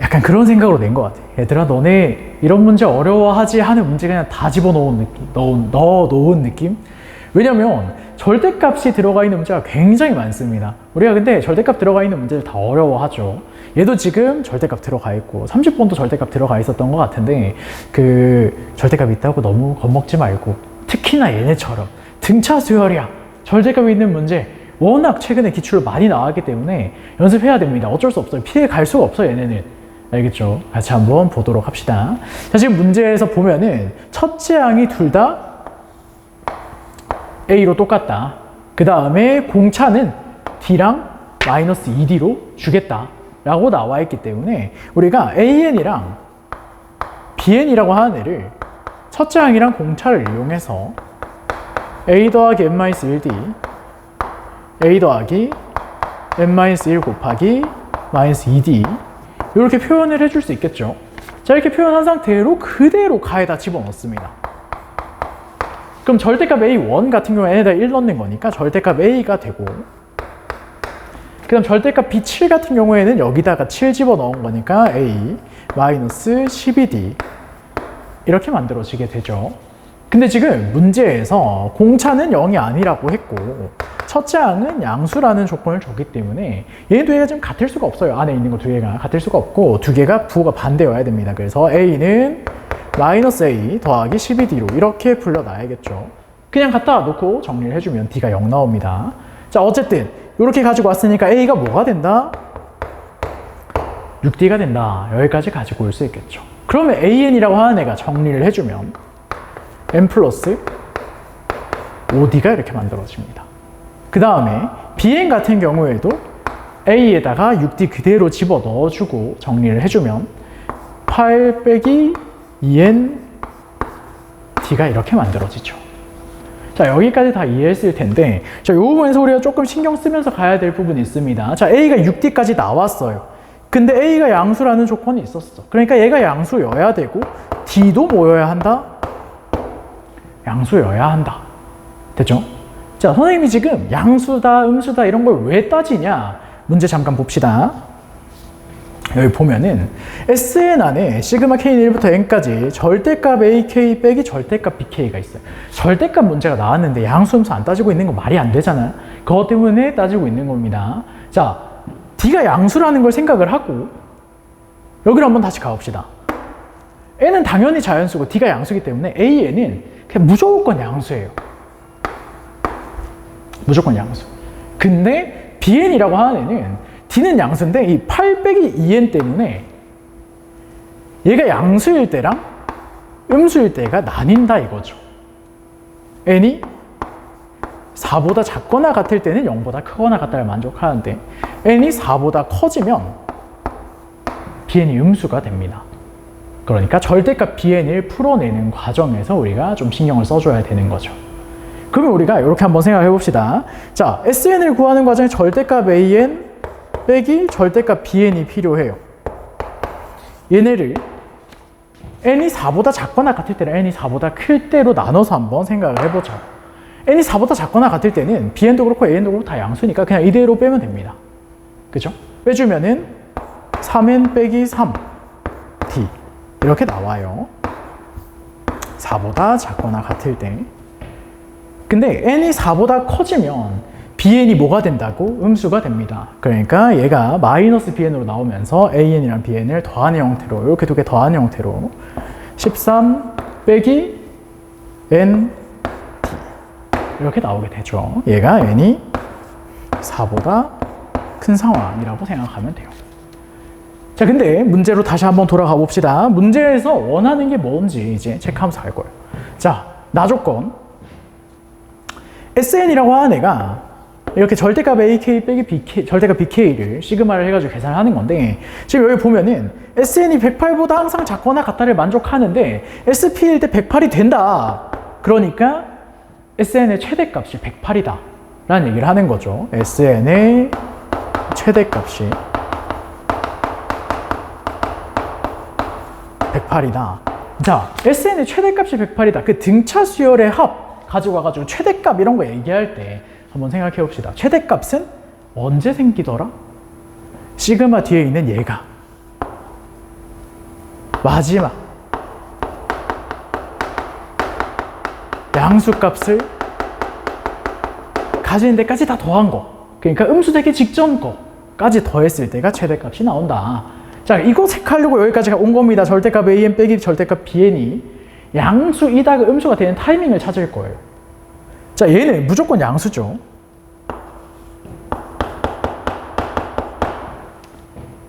약간 그런 생각으로 낸 것 같아. 얘들아, 너네 이런 문제 어려워하지 하는 문제 그냥 다 집어넣은 느낌, 넣어놓은 느낌? 왜냐면 절대값이 들어가 있는 문제가 굉장히 많습니다. 우리가 근데 절대값 들어가 있는 문제를 다 어려워하죠. 얘도 지금 절대값 들어가 있고 30번도 절대값 들어가 있었던 것 같은데 절대값 있다고 너무 겁먹지 말고, 특히나 얘네처럼 등차 수열이야, 절대값이 있는 문제 워낙 최근에 기출로 많이 나왔기 때문에 연습해야 됩니다. 어쩔 수 없어요. 피해 갈 수가 없어요, 얘네는. 알겠죠? 같이 한번 보도록 합시다. 자, 지금 문제에서 보면은 첫째 항이 둘 다 A로 똑같다. 그 다음에 공차는 D랑 마이너스 2D로 주겠다 라고 나와 있기 때문에 우리가 AN이랑 BN이라고 하는 애를 첫째 항이랑 공차를 이용해서 A 더하기 n-1D A 더하기 n-1 곱하기 마이너스 2D 이렇게 표현을 해줄 수 있겠죠. 자, 이렇게 표현한 상태로 그대로 가에다 집어넣습니다. 그럼 절대값 A1 같은 경우에 n에다 1 넣는 거니까 절대값 A가 되고, 그 다음 절대값 B7 같은 경우에는 여기다가 7 집어넣은 거니까 A 마이너스 12D 이렇게 만들어지게 되죠. 근데 지금 문제에서 공차는 0이 아니라고 했고 첫째 항은 양수라는 조건을 줬기 때문에 얘 두 개가 지금 같을 수가 없어요. 안에 있는 거 두 개가 같을 수가 없고 두 개가 부호가 반대여야 됩니다. 그래서 A는 마이너스 A 더하기 12D로 이렇게 불러놔야겠죠. 그냥 갖다 놓고 정리를 해주면 D가 0 나옵니다. 자, 어쨌든 이렇게 가지고 왔으니까 A가 뭐가 된다? 6D가 된다. 여기까지 가지고 올 수 있겠죠. 그러면 AN이라고 하는 애가 정리를 해주면 n 플러스 5D가 이렇게 만들어집니다. 그 다음에 BN 같은 경우에도 A에다가 6D 그대로 집어 넣어주고 정리를 해주면 8 빼기 2N D가 이렇게 만들어지죠. 자, 여기까지 다 이해했을 텐데, 자, 이 부분에서 우리가 조금 신경 쓰면서 가야 될 부분이 있습니다. 자, A가 6D까지 나왔어요. 근데 A가 양수라는 조건이 있었어. 그러니까 얘가 양수여야 되고 D도 뭐여야 한다? 양수여야 한다. 됐죠? 자, 선생님이 지금 양수다, 음수다 이런 걸 왜 따지냐? 문제 잠깐 봅시다. 여기 보면은 Sn 안에 시그마 K는 1부터 N까지 절대값 AK 빼기 절대값 BK가 있어요. 절대값 문제가 나왔는데 양수, 음수 안 따지고 있는 건 말이 안 되잖아요. 그것 때문에 따지고 있는 겁니다. 자, D가 양수라는 걸 생각을 하고 여기로 한번 다시 가봅시다. N은 당연히 자연수고 D가 양수이기 때문에 AN은 그냥 무조건 양수예요. 무조건 양수. 근데 BN이라고 하는 애는 D는 양수인데 이 8 빼기 2N 때문에 얘가 양수일 때랑 음수일 때가 나뉜다 이거죠. N이 4보다 작거나 같을 때는 0보다 크거나 같다를 만족하는데 N이 4보다 커지면 BN이 음수가 됩니다. 그러니까 절대값 BN을 풀어내는 과정에서 우리가 좀 신경을 써줘야 되는 거죠. 그러면 우리가 이렇게 한번 생각해 봅시다. 자, SN을 구하는 과정에 절대값 AN 빼기 절대값 BN이 필요해요. 얘네를 N이 4보다 작거나 같을 때랑 N이 4보다 클 때로 나눠서 한번 생각을 해보자. N이 4보다 작거나 같을 때는 BN도 그렇고 AN도 그렇고 다 양수니까 그냥 이대로 빼면 됩니다. 그죠? 빼주면은 3N 빼기 3D 이렇게 나와요. 4보다 작거나 같을 때. 근데 N이 4보다 커지면 BN이 뭐가 된다고? 음수가 됩니다. 그러니까 얘가 마이너스 BN으로 나오면서 AN이랑 BN을 더하는 형태로 이렇게 두 개 더하는 형태로 13 빼기 N 이렇게 나오게 되죠. 얘가 n이 4보다 큰 상황이라고 생각하면 돼요. 자, 근데 문제로 다시 한번 돌아가 봅시다. 문제에서 원하는 게 뭔지 이제 체크하면서 갈 거예요. 자, 나 조건 SN이라고 하는 애가 이렇게 절대값 AK 빼기 BK, 절대값 BK를 시그마를 해가지고 계산을 하는 건데, 지금 여기 보면은 SN이 108보다 항상 작거나 같다를 만족하는데 SP일 때 108이 된다. 그러니까 SN의 최대값이 108이다 라는 얘기를 하는 거죠. SN의 최대값이 108이다. 자, SN의 최대값이 108이다. 그 등차 수열의 합 가지고 와가지고 최대값 이런 거 얘기할 때 한번 생각해 봅시다. 최대값은 언제 생기더라? 시그마 뒤에 있는 얘가 마지막 양수값을 가지는 데까지 다 더한 거, 그러니까 음수되기 직전 거까지 더했을 때가 최대값이 나온다. 자, 이거 체크하려고 여기까지 온 겁니다. 절대값 AN 빼기 절대값 BN이 양수이다가 음수가 되는 타이밍을 찾을 거예요. 자, 얘는 무조건 양수죠.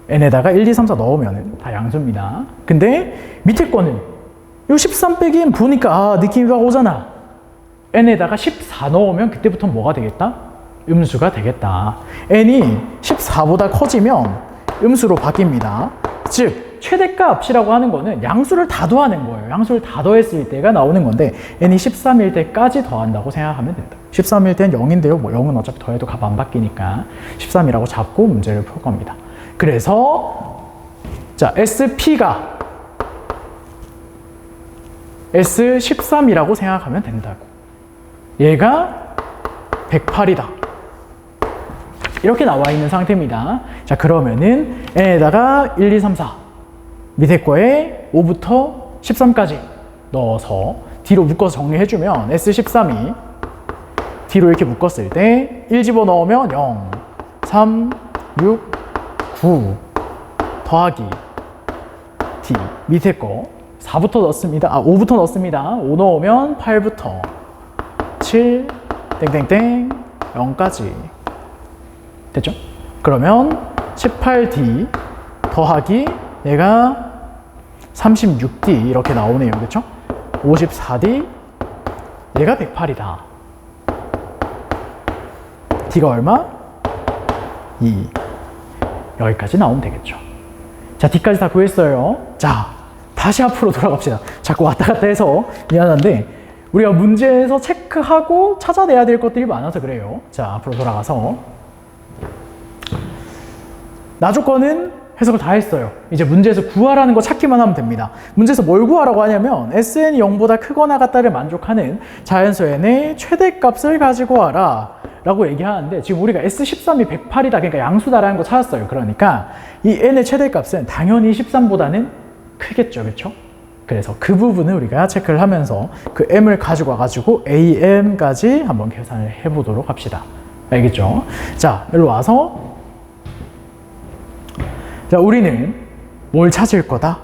n에다가 1, 2, 3, 4 넣으면 다 양수입니다. 근데 밑에 거는 요 13 빼기 n 보니까 느낌이 막 오잖아. n에다가 14 넣으면 그때부터 뭐가 되겠다? 음수가 되겠다. n이 14보다 커지면 음수로 바뀝니다. 즉 최대값이라고 하는 거는 양수를 다 더하는 거예요. 양수를 다 더했을 때가 나오는 건데 n이 13일 때까지 더한다고 생각하면 된다. 13일 때는 0인데요. 뭐 0은 어차피 더해도 값 안 바뀌니까 13이라고 잡고 문제를 풀 겁니다. 그래서 자, SP가 S13이라고 생각하면 된다고. 얘가 108이다. 이렇게 나와 있는 상태입니다. 자, 그러면은 n에다가 1, 2, 3, 4 밑에 거에 5부터 13까지 넣어서 D로 묶어서 정리해주면 S13이 D로 이렇게 묶었을 때 1 집어넣으면 0, 3, 6, 9 더하기 D 밑에 거 4부터 넣습니다. 5부터 넣습니다. 5 넣으면 8부터 7 땡땡땡 0까지 됐죠? 그러면 18D 더하기 얘가 36D 이렇게 나오네요. 그렇죠? 54D 얘가 108이다. D가 얼마? 2. 여기까지 나오면 되겠죠. 자, D까지 다 구했어요. 자, 다시 앞으로 돌아갑시다. 자꾸 왔다 갔다 해서 미안한데 우리가 문제에서 체크하고 찾아내야 될 것들이 많아서 그래요. 자, 앞으로 돌아가서 나 조건은 해석을 다 했어요. 이제 문제에서 구하라는 거 찾기만 하면 됩니다. 문제에서 뭘 구하라고 하냐면 SN이 0보다 크거나 같다를 만족하는 자연수 n의 최대값을 가지고 와라 라고 얘기하는데, 지금 우리가 S13이 108이다, 그러니까 양수다라는 거 찾았어요. 그러니까 이 n의 최대값은 당연히 13보다는 크겠죠. 그렇죠? 그래서 그 부분을 우리가 체크를 하면서 그 m을 가지고 와가지고 am까지 한번 계산을 해보도록 합시다. 알겠죠? 자, 여기로 와서 자, 우리는 뭘 찾을 거다?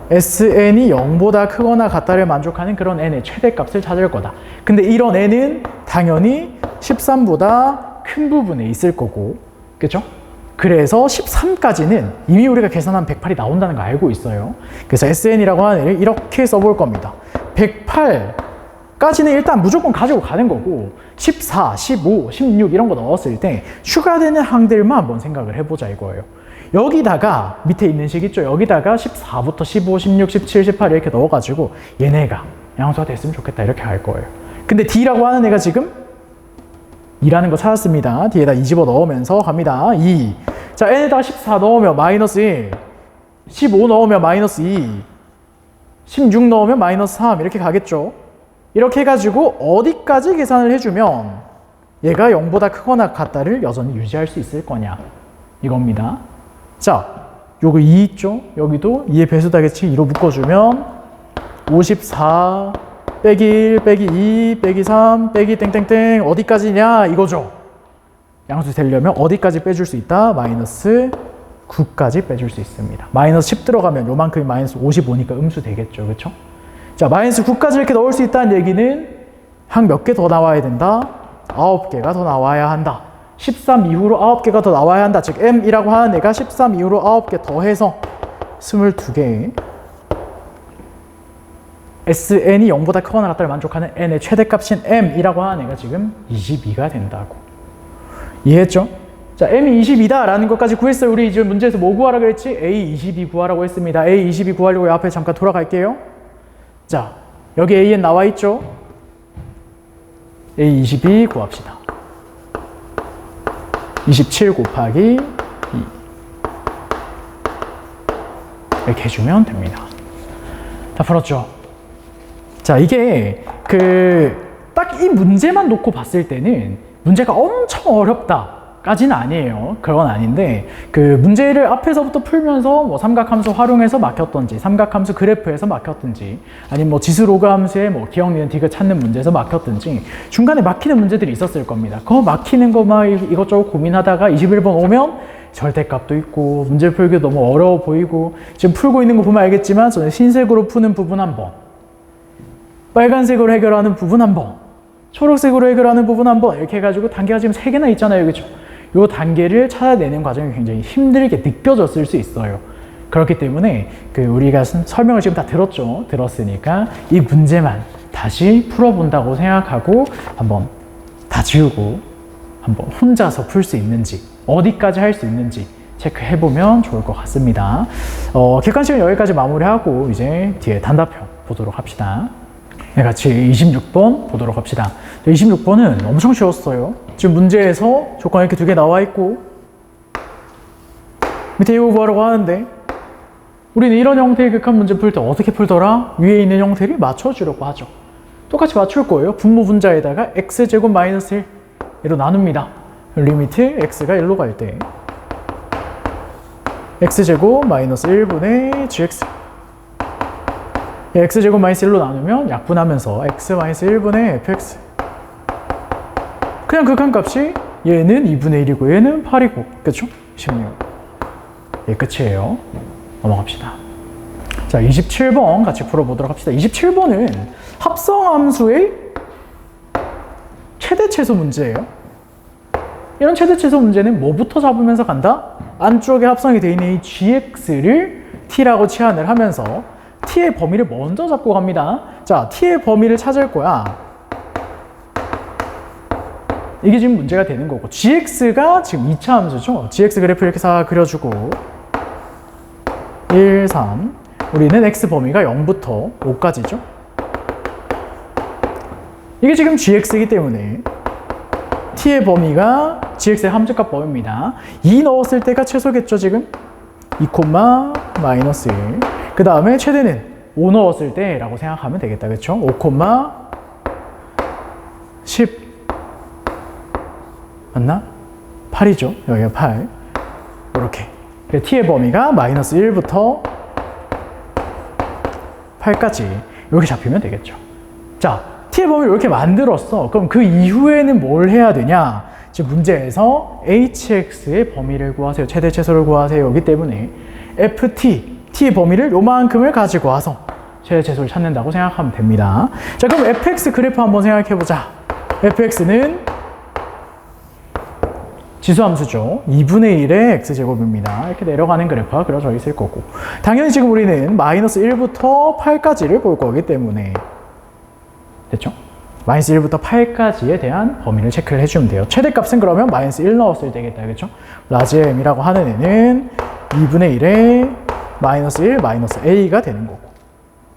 SN이 0보다 크거나 같다를 만족하는 그런 n의 최대값을 찾을 거다. 근데 이런 n은 당연히 13보다 큰 부분에 있을 거고, 그죠? 그래서 13까지는 이미 우리가 계산한 108이 나온다는 거 알고 있어요. 그래서 SN이라고 하는 애를 이렇게 써볼 겁니다. 108까지는 일단 무조건 가지고 가는 거고 14, 15, 16 이런 거 넣었을 때 추가되는 항들만 한번 생각을 해보자 이거예요. 여기다가 밑에 있는 식 있죠? 여기다가 14부터 15, 16, 17, 18 이렇게 넣어가지고 얘네가 양수가 됐으면 좋겠다 이렇게 할 거예요. 근데 D라고 하는 애가 지금 2라는 거 찾았습니다. D에다 2 집어 넣으면서 갑니다. 2. 자, n에다가 14 넣으면 마이너스 1, 15 넣으면 마이너스 2, 16 넣으면 마이너스 3 이렇게 가겠죠. 이렇게 해가지고 어디까지 계산을 해주면 얘가 0보다 크거나 같다를 여전히 유지할 수 있을 거냐 이겁니다. 자, 요거 2 있죠? 여기도 2의 배수다겠지? 2로 묶어주면 54 빼기 1 빼기 2 빼기 3 빼기 땡땡땡 어디까지냐 이거죠. 양수 되려면 어디까지 빼줄 수 있다? 마이너스 9까지 빼줄 수 있습니다. 마이너스 10 들어가면 요만큼이 마이너스 55니까 음수 되겠죠. 그렇죠? 자, 마이너스 9까지 이렇게 넣을 수 있다는 얘기는 한 몇 개 더 나와야 된다? 9개가 더 나와야 한다. 13 이후로 9개가 더 나와야 한다. 즉 m이라고 하는 애가 13 이후로 9개 더해서 22개. SN이 0보다 크거나 같다를 만족하는 n의 최대값인 m이라고 하는 애가 지금 22가 된다고. 이해했죠? 자, m이 22다 라는 것까지 구했어요. 우리 지금 문제에서 뭐 구하라 그랬지? A22 구하라고 했습니다. A22 구하려고 앞에 잠깐 돌아갈게요. 자, 여기 AN 나와 있죠? A22 구합시다. 27 곱하기 2 이렇게 해주면 됩니다. 다 풀었죠? 자, 이게 딱 이 문제만 놓고 봤을 때는 문제가 엄청 어렵다까지는 아니에요. 그건 아닌데 문제를 앞에서부터 풀면서 뭐 삼각함수 활용해서 막혔던지, 삼각함수 그래프에서 막혔던지, 아니면 뭐 지수로그 함수에 뭐 기억, 니은, 디귿 찾는 문제에서 막혔던지 중간에 막히는 문제들이 있었을 겁니다. 그거 막히는 것만 이것저것 고민하다가 21번 오면 절대값도 있고 문제 풀기도 너무 어려워 보이고, 지금 풀고 있는 거 보면 알겠지만 저는 흰색으로 푸는 부분 한 번, 빨간색으로 해결하는 부분 한 번, 초록색으로 해결하는 부분 한 번, 이렇게 해가지고 단계가 지금 3개나 있잖아요. 그렇죠? 이 단계를 찾아내는 과정이 굉장히 힘들게 느껴졌을 수 있어요. 그렇기 때문에 우리가 설명을 지금 다 들었으니까 이 문제만 다시 풀어본다고 생각하고 한번 다 지우고 한번 혼자서 풀 수 있는지, 어디까지 할 수 있는지 체크해보면 좋을 것 같습니다. 객관식은 여기까지 마무리하고 이제 뒤에 단답형 보도록 합시다. 같이 26번 보도록 합시다. 26번은 엄청 쉬웠어요. 지금 문제에서 조건 이렇게 2개 나와 있고 밑에 이거 구하라고 하는데, 우리는 이런 형태의 극한 문제 풀 때 어떻게 풀더라? 위에 있는 형태를 맞춰주려고 하죠. 똑같이 맞출 거예요. 분모 분자에다가 x제곱 마이너스 1로 나눕니다. 리미트 x가 1로 갈 때 x제곱 마이너스 1분의 gx, x제곱 마이너스 1로 나누면 약분하면서 x 마이너스 1분의 fx. 그냥 극한값이 얘는 2분의 1이고 얘는 8이고, 그쵸? 16. 예, 끝이에요. 넘어갑시다. 자, 27번 같이 풀어보도록 합시다. 27번은 합성함수의 최대최소 문제예요. 이런 최대최소 문제는 뭐부터 잡으면서 간다? 안쪽에 합성이 되어 있는 이 gx를 t라고 치환을 하면서 t의 범위를 먼저 잡고 갑니다. 자, t의 범위를 찾을 거야. 이게 지금 문제가 되는 거고, gx가 지금 2차 함수죠. gx 그래프 이렇게 싹 그려주고 1, 3, 우리는 x 범위가 0부터 5까지죠. 이게 지금 gx이기 때문에 t의 범위가 gx의 함수값 범위입니다. 2 넣었을 때가 최소겠죠. 지금 2, 마이너스 1. 그 다음에 최대는 5 넣었을 때라고 생각하면 되겠다. 그렇죠? 5, 10 맞나? 8이죠. 여기가 8. 이렇게 t의 범위가 마이너스 1부터 8까지 이렇게 잡히면 되겠죠. 자, t의 범위를 이렇게 만들었어. 그럼 그 이후에는 뭘 해야 되냐? 지금 문제에서 hx의 범위를 구하세요. 최대 최소를 구하세요. 이기 때문에 t의 범위를 요만큼을 가지고 와서 최대 최소를 찾는다고 생각하면 됩니다. 자, 그럼 fx 그래프 한번 생각해 보자. fx는 지수함수죠. 2분의 1의 x제곱입니다. 이렇게 내려가는 그래프가 그려져 있을 거고, 당연히 지금 우리는 마이너스 1부터 8까지를 볼 거기 때문에, 됐죠? 마이너스 1부터 8까지에 대한 범위를 체크를 해주면 돼요. 최대값은 그러면 마이너스 1 넣었을 때겠다. 그렇죠? 라지 m이라고 하는 애는 2분의 1에 마이너스 1, 마이너스 a가 되는 거고,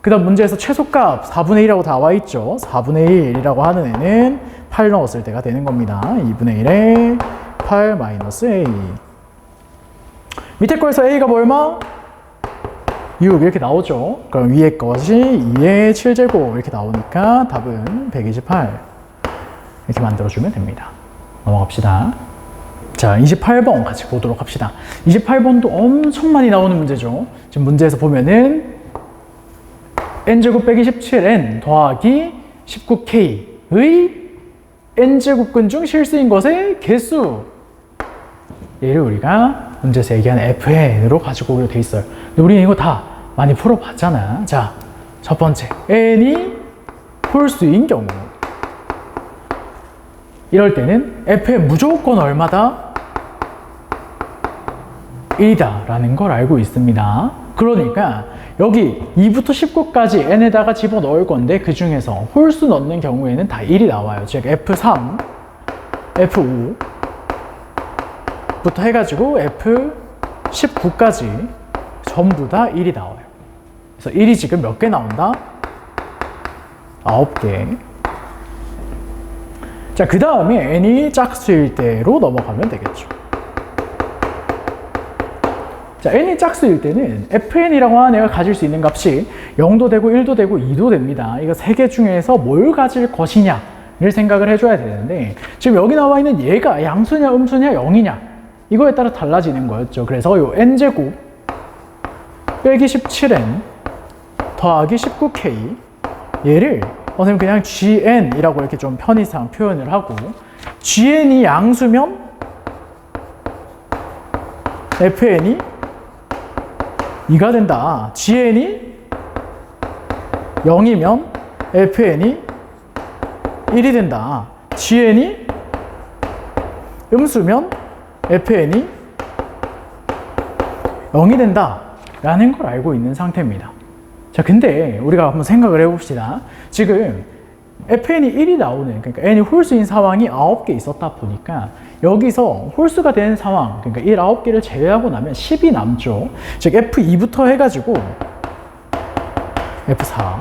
그 다음 문제에서 최소값 4분의 1이라고 나와 있죠. 4분의 1이라고 하는 애는 8 넣었을 때가 되는 겁니다. 2분의 1에 8 마이너스 a. 밑에 거에서 a가 뭐 얼마? 6 이렇게 나오죠. 그럼 위에 것이 2의 7제곱 이렇게 나오니까 답은 128 이렇게 만들어주면 됩니다. 넘어갑시다. 자, 28번 같이 보도록 합시다. 28번도 엄청 많이 나오는 문제죠. 지금 문제에서 보면은 n제곱 빼기 17n 더하기 19k의 n제곱근 중 실수인 것의 개수, 얘를 우리가 문제에서 얘기하는 fn으로 가지고 오기로 돼 있어요. 근데 우리는 이거 다 많이 풀어봤잖아. 자, 첫 번째 n이 홀수인 경우, 이럴 때는 f의 무조건 얼마다? 1이다 라는 걸 알고 있습니다. 그러니까 여기 2부터 19까지 n에다가 집어넣을 건데 그 중에서 홀수 넣는 경우에는 다 1이 나와요. 즉 F3, F5부터 해가지고 F19까지 전부 다 1이 나와요. 그래서 1이 지금 몇 개 나온다? 9개. 자, 그 다음에 n이 짝수일 때로 넘어가면 되겠죠. 자, n이 짝수일 때는 fn이라고 하는 애가 가질 수 있는 값이 0도 되고 1도 되고 2도 됩니다. 이거 세 개 중에서 뭘 가질 것이냐를 생각을 해줘야 되는데 지금 여기 나와 있는 얘가 양수냐 음수냐 0이냐 이거에 따라 달라지는 거였죠. 그래서 요 n제곱 빼기 17n 더하기 19k 얘를 선생님 그냥 gn이라고 이렇게 좀 편의상 표현을 하고 gn이 양수면 fn이 2가 된다. gn이 0이면 fn이 1이 된다. gn이 음수면 fn이 0이 된다 라는 걸 알고 있는 상태입니다. 자, 근데 우리가 한번 생각을 해봅시다. 지금 fn이 1이 나오는, 그러니까 n이 홀수인 상황이 9개 있었다 보니까 여기서 홀수가 되는 상황, 그러니까 1, 9개를 제외하고 나면 10이 남죠. 즉 F2부터 해가지고 F4,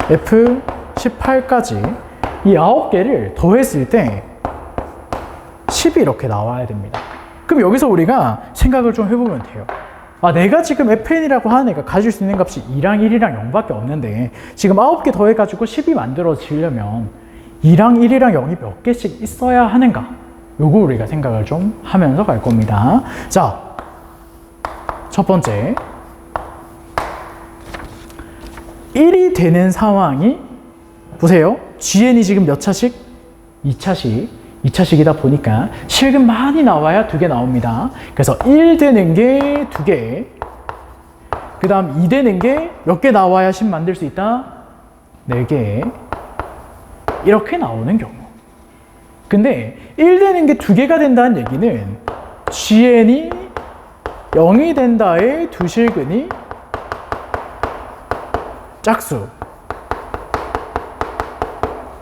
F18까지 이 9개를 더했을 때 10이 이렇게 나와야 됩니다. 그럼 여기서 우리가 생각을 좀 해보면 돼요. 아, 내가 지금 fn이라고 하는 애가 가질 수 있는 값이 2랑 1이랑 0밖에 없는데 지금 9개 더해가지고 10이 만들어지려면 2랑 1이랑 0이 몇 개씩 있어야 하는가? 요거 우리가 생각을 좀 하면서 갈 겁니다. 자, 첫 번째 1이 되는 상황이 보세요. GN이 지금 몇 차씩? 2차씩이다 보니까 실근 많이 나와야 2개 나옵니다. 그래서 1 되는 게 2개, 그 다음 2 되는 게 몇 개 나와야 10 만들 수 있다? 4개. 이렇게 나오는 경우. 근데 1 되는 게 2개가 된다는 얘기는 GN이 0이 된다의 두 실근이 짝수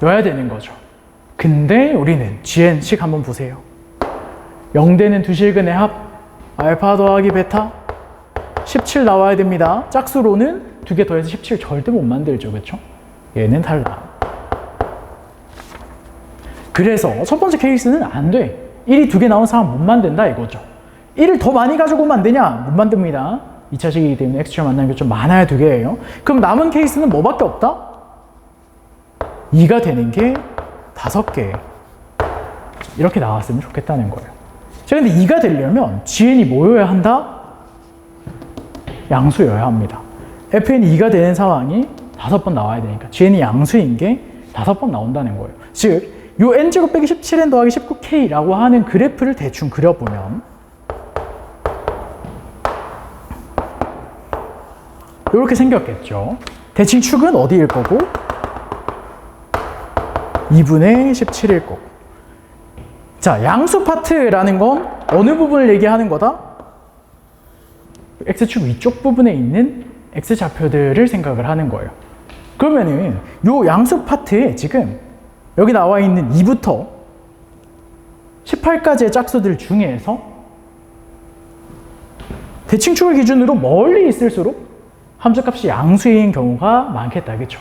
여야 되는 거죠. 근데 우리는 GN식 한번 보세요. 0 되는 두 실근의 합 알파 더하기 베타 17 나와야 됩니다. 짝수로는 2개 더해서 17 절대 못 만들죠. 그렇죠? 얘는 달라. 그래서 첫 번째 케이스는 안 돼. 1이 2개 나온 상황 못 만든다 이거죠. 1을 더 많이 가지고 오면 안 되냐? 못 만듭니다. 2차식이기 때문에 X축을 만나는 게 좀 많아야 2개예요. 그럼 남은 케이스는 뭐밖에 없다? 2가 되는 게 5개. 이렇게 나왔으면 좋겠다는 거예요. 자, 근데 2가 되려면 GN이 뭐여야 한다? 양수여야 합니다. FN이 2가 되는 상황이 5번 나와야 되니까 GN이 양수인 게 5번 나온다는 거예요. 즉, 요 n제곱 빼기 17n 더하기 19k라고 하는 그래프를 대충 그려보면 이렇게 생겼겠죠. 대칭축은 어디일 거고? 2분의 17일 거고. 자, 양수 파트라는 건 어느 부분을 얘기하는 거다? X축 위쪽 부분에 있는 X좌표들을 생각을 하는 거예요. 그러면은 요 양수 파트에 지금 여기 나와 있는 2부터 18까지의 짝수들 중에서 대칭축을 기준으로 멀리 있을수록 함수값이 양수인 경우가 많겠다. 그렇죠?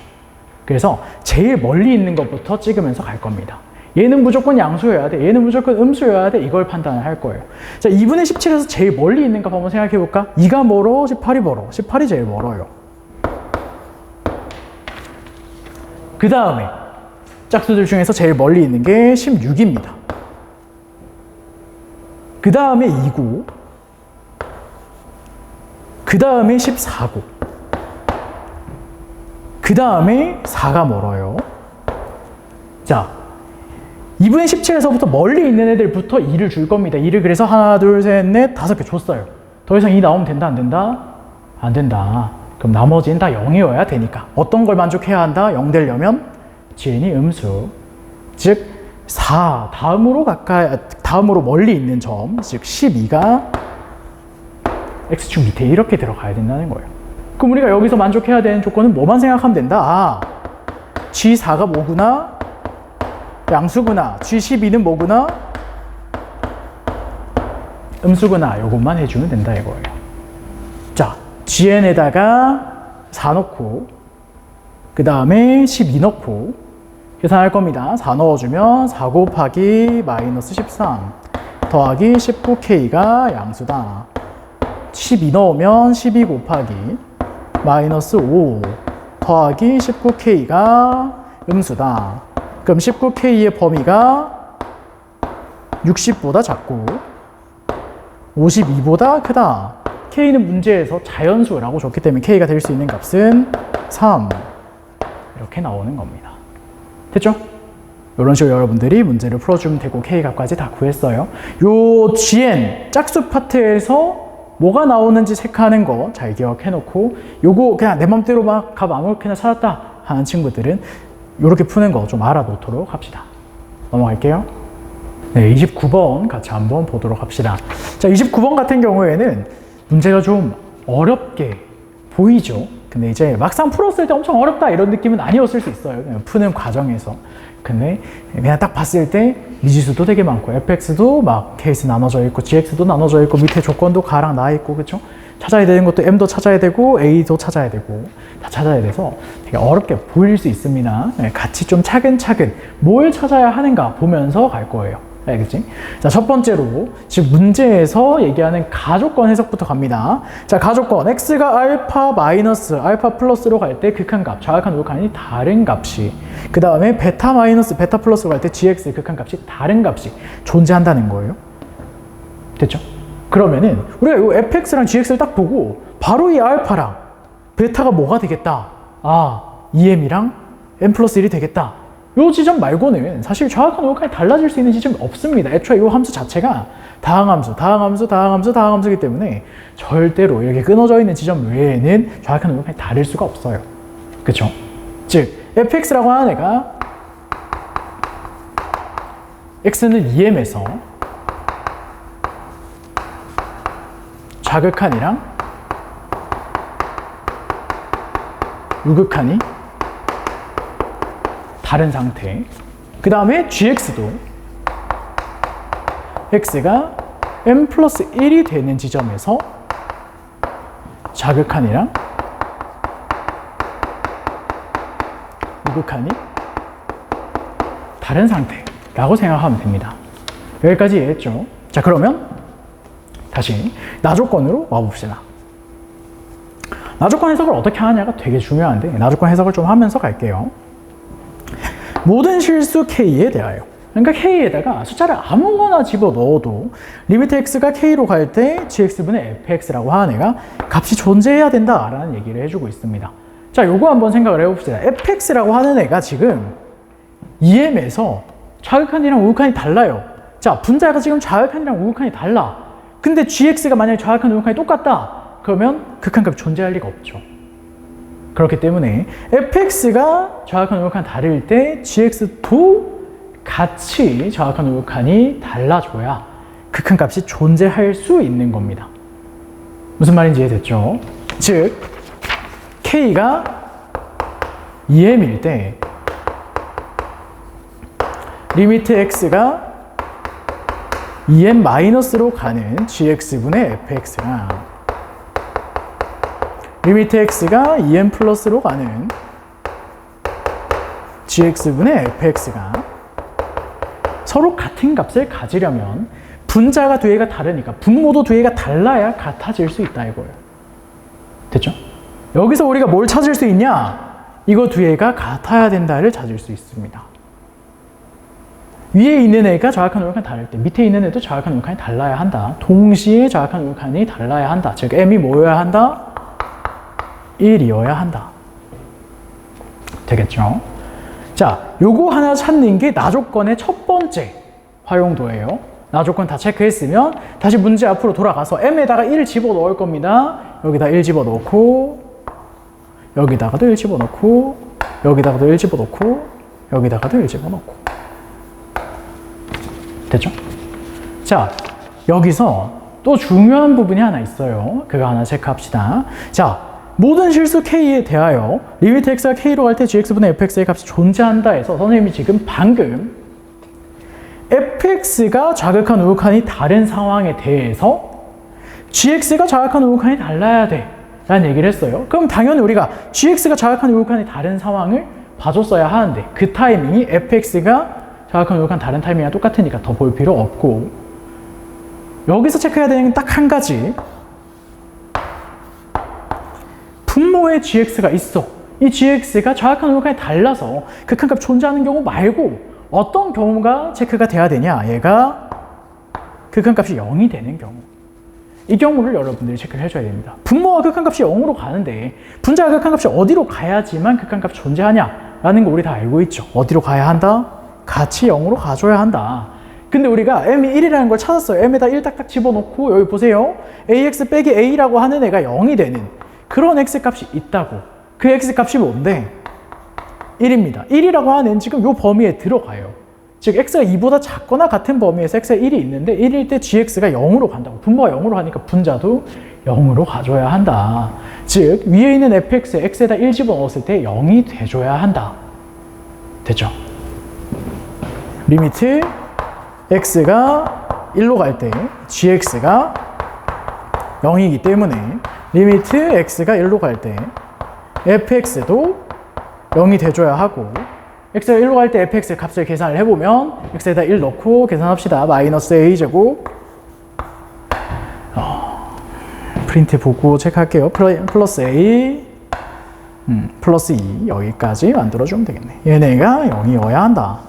그래서 제일 멀리 있는 것부터 찍으면서 갈 겁니다. 얘는 무조건 양수여야 돼. 얘는 무조건 음수여야 돼. 이걸 판단을 할 거예요. 자, 2분의 17에서 제일 멀리 있는 값 한번 생각해 볼까? 2가 멀어? 18이 멀어? 18이 제일 멀어요. 그 다음에 짝수들 중에서 제일 멀리 있는 게 16입니다. 그 다음에 2구, 그 다음에 14구, 그 다음에 4가 멀어요. 자, 2분의 17에서부터 멀리 있는 애들부터 2를 줄 겁니다. 2를 그래서 하나, 둘, 셋, 넷, 5개 줬어요. 더 이상 2 나오면 된다, 안 된다? 안 된다. 그럼 나머지는 다 0이어야 되니까. 어떤 걸 만족해야 한다? 0 되려면 GN이 음수, 즉 4 다음으로 멀리 있는 점, 즉 12가 x축 밑에 이렇게 들어가야 된다는 거예요. 그럼 우리가 여기서 만족해야 되는 조건은 뭐만 생각하면 된다? 아, G4가 뭐구나? 양수구나. G12는 뭐구나? 음수구나. 이것만 해주면 된다 이거예요. 자, GN에다가 4 넣고 그 다음에 12 넣고 계산할 겁니다. 4 넣어주면 4 곱하기 마이너스 13 더하기 19K가 양수다. 12 넣으면 12 곱하기 마이너스 5 더하기 19K가 음수다. 그럼 19K의 범위가 60보다 작고 52보다 크다. K는 문제에서 자연수라고 줬기 때문에 K가 될 수 있는 값은 3 이렇게 나오는 겁니다. 됐죠? 이런 식으로 여러분들이 문제를 풀어주면 되고 K 값까지 다 구했어요. 요 GN 짝수 파트에서 뭐가 나오는지 체크하는 거 잘 기억해 놓고 요거 그냥 내 맘대로 막 값 아무렇게나 찾았다 하는 친구들은 이렇게 푸는 거 좀 알아놓도록 합시다. 넘어갈게요. 네, 29번 같이 한번 보도록 합시다. 자, 29번 같은 경우에는 문제가 좀 어렵게 보이죠? 근데 이제 막상 풀었을 때 엄청 어렵다 이런 느낌은 아니었을 수 있어요. 그냥 푸는 과정에서. 근데 그냥 딱 봤을 때 미지수도 되게 많고 fx도 막 케이스 나눠져 있고 gx도 나눠져 있고 밑에 조건도 가랑 나 있고 그쵸? 찾아야 되는 것도 m도 찾아야 되고 a도 찾아야 되고 다 찾아야 돼서 되게 어렵게 보일 수 있습니다. 네, 같이 좀 차근차근 뭘 찾아야 하는가 보면서 갈 거예요. 알겠지? 자, 첫 번째로 지금 문제에서 얘기하는 가조건 해석부터 갑니다. 자, 가조건 x가 알파 마이너스 알파 플러스로 갈 때 극한값, 좌극한 우극한이 다른 값이, 그 다음에 베타 마이너스 베타 플러스로 갈 때 gx의 극한값이 다른 값이 존재한다는 거예요. 됐죠? 그러면은 우리가 이 fx랑 gx를 딱 보고 바로 이 알파랑 베타가 뭐가 되겠다? 아, 2m이랑 m 플러스 1이 되겠다. 이 지점 말고는 사실 좌극한 우극한이 달라질 수 있는 지점이 없습니다. 애초에 이 함수 자체가 다항함수이기 때문에 절대로 이렇게 끊어져 있는 지점 외에는 좌극한 우극한이 다를 수가 없어요. 그쵸? 즉, fx라고 하는 애가 x는 2m에서 좌극한이랑 우극한이 다른 상태. 그 다음에 gx도 x가 m 플러스 1이 되는 지점에서 좌극한이랑 우극한이 다른 상태라고 생각하면 됩니다. 여기까지 이해했죠? 자, 그러면 다시 나조건으로 와봅시다. 나조건 해석을 어떻게 하냐가 되게 중요한데 나조건 해석을 좀 하면서 갈게요. 모든 실수 K에 대하여, 그러니까 K에다가 숫자를 아무거나 집어넣어도 리미트 X가 K로 갈 때 GX분의 FX라고 하는 애가 값이 존재해야 된다라는 얘기를 해주고 있습니다. 자, 요거 한번 생각을 해봅시다. FX라고 하는 애가 지금 EM에서 좌극한이랑 우극한이 달라요. 자, 분자가 지금 좌극한이랑 우극한이 달라. 근데 GX가 만약에 좌극한 우극한이 똑같다. 그러면 극한값이 존재할 리가 없죠. 그렇기 때문에 fx가 좌극한 우극한 다를 때 gx도 같이 좌극한 우극한이 달라져야 극한값이 존재할 수 있는 겁니다. 무슨 말인지 이해됐죠? 즉 k가 2m일 때 리미트 x가 2m-로 가는 gx분의 fx랑 리미트 x가 2m 플러스로 가는 gx분의 fx가 서로 같은 값을 가지려면 분자가 두 개가 다르니까 분모도 두 개가 달라야 같아질 수 있다 이거예요. 됐죠? 여기서 우리가 뭘 찾을 수 있냐? 이거 두 개가 같아야 된다를 찾을 수 있습니다. 위에 있는 애가 좌극한 우극한이 다를 때 밑에 있는 애도 좌극한 우극한이 달라야 한다. 동시에 좌극한 우극한이 달라야 한다. 즉 m이 뭐여야 한다? 1이어야 한다. 되겠죠? 자, 요거 하나 찾는 게 나조건의 첫 번째 활용도예요. 나조건 다 체크했으면 다시 문제 앞으로 돌아가서 m에다가 1을 집어넣을 겁니다. 여기다 1 집어넣고 여기다가도 1 집어넣고 여기다가도 1 집어넣고 여기다가도 1 집어넣고 됐죠? 자, 여기서 또 중요한 부분이 하나 있어요. 그거 하나 체크합시다. 자, 모든 실수 k에 대하여 리미트 x가 k로 갈 때 gx분의 fx의 값이 존재한다 해서 선생님이 지금 방금 fx가 좌극한 우극한이 다른 상황에 대해서 gx가 좌극한 우극한이 달라야 돼 라는 얘기를 했어요. 그럼 당연히 우리가 gx가 좌극한 우극한이 다른 상황을 봐줬어야 하는데 그 타이밍이 fx가 좌극한 우극한 다른 타이밍이랑 똑같으니까 더 볼 필요 없고, 여기서 체크해야 되는 건 딱 한 가지. 분모에 gx가 있어. 이 gx가 좌극한 우극한이 달라서 극한값 존재하는 경우 말고 어떤 경우가 체크가 돼야 되냐? 얘가 극한값이 0이 되는 경우. 이 경우를 여러분들이 체크를 해줘야 됩니다. 분모와 극한값이 0으로 가는데 분자와 극한값이 어디로 가야지만 극한값이 존재하냐라는 거 우리 다 알고 있죠. 어디로 가야 한다? 같이 0으로 가줘야 한다. 근데 우리가 m이 1이라는 걸 찾았어요. m에다 1 딱딱 집어넣고 여기 보세요. ax 빼기 a라고 하는 애가 0이 되는 그런 x값이 있다고. 그 x값이 뭔데? 1입니다. 1이라고 하는 애는 지금 이 범위에 들어가요. 즉 x가 2보다 작거나 같은 범위에서 x가 1이 있는데 1일 때 gx가 0으로 간다고. 분모가 0으로 하니까 분자도 0으로 가줘야 한다. 즉 위에 있는 fx에 x에다 1 집어넣었을 때 0이 돼줘야 한다. 됐죠? 리미트 x가 1로 갈 때 gx가 0이기 때문에 리미트 x가 1로 갈 때 fx도 0이 돼줘야 하고, x가 1로 갈 때 fx의 값을 계산을 해보면 x에다 1 넣고 계산합시다. 마이너스 a제곱 프린트 보고 체크할게요. 플러스 a 플러스 2 여기까지 만들어주면 되겠네. 얘네가 0이어야 한다.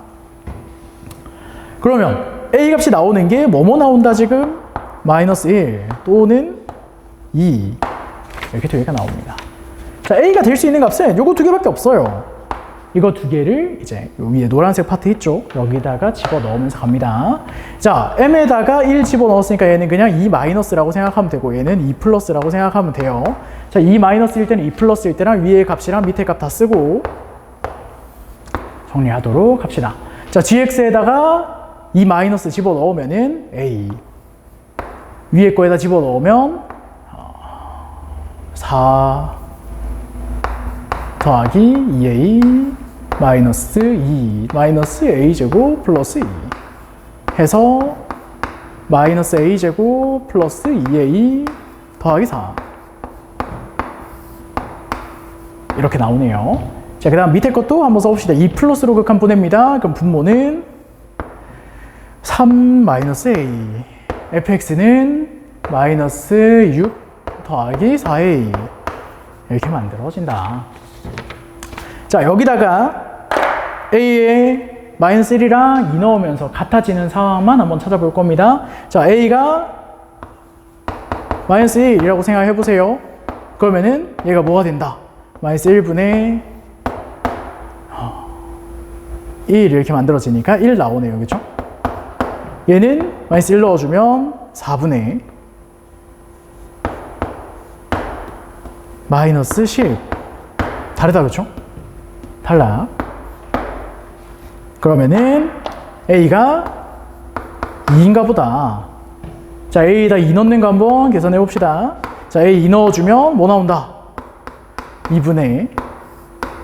그러면 a 값이 나오는 게 뭐뭐 나온다 지금? 마이너스 1 또는 2 이렇게 두 개가 나옵니다. 자, a가 될 수 있는 값은 요거 두 개밖에 없어요. 이거 두 개를 이제 요 위에 노란색 파트 있죠? 여기다가 집어넣으면서 갑니다. 자, m에다가 1 집어넣었으니까 얘는 그냥 2 마이너스라고 생각하면 되고 얘는 2 플러스라고 생각하면 돼요. 자, 2 마이너스일 때는 2 플러스일 때랑 위에 값이랑 밑에 값 다 쓰고 정리하도록 합시다. 자, gx에다가 2 마이너스 집어넣으면은 a, 위에 거에다 집어넣으면 4 더하기 2a 마이너스 2 마이너스 a제곱 플러스 2 해서 마이너스 a제곱 플러스 2a 더하기 4 이렇게 나오네요. 자, 그 다음 밑에 것도 한번 써봅시다. 2 플러스로 극한 분해입니다. 그럼 분모는 3 마이너스 a fx는 마이너스 6 더하기 4a 이렇게 만들어진다. 자, 여기다가 a에 마이너스 1이랑 2 넣으면서 같아지는 상황만 한번 찾아볼 겁니다. 자, a가 마이너스 1이라고 생각해 보세요. 그러면은 얘가 뭐가 된다? 마이너스 1분의 1 이렇게 만들어지니까 1 나오네요. 그렇죠? 얘는 마이너스 1 넣어주면 4분의 마이너스 10 다르다. 그렇죠? 탈락. 그러면은 a가 2인가 보다. 자, a에다 2 넣는 거 한번 계산해 봅시다. 자, a 2 넣어주면 뭐 나온다? 2분의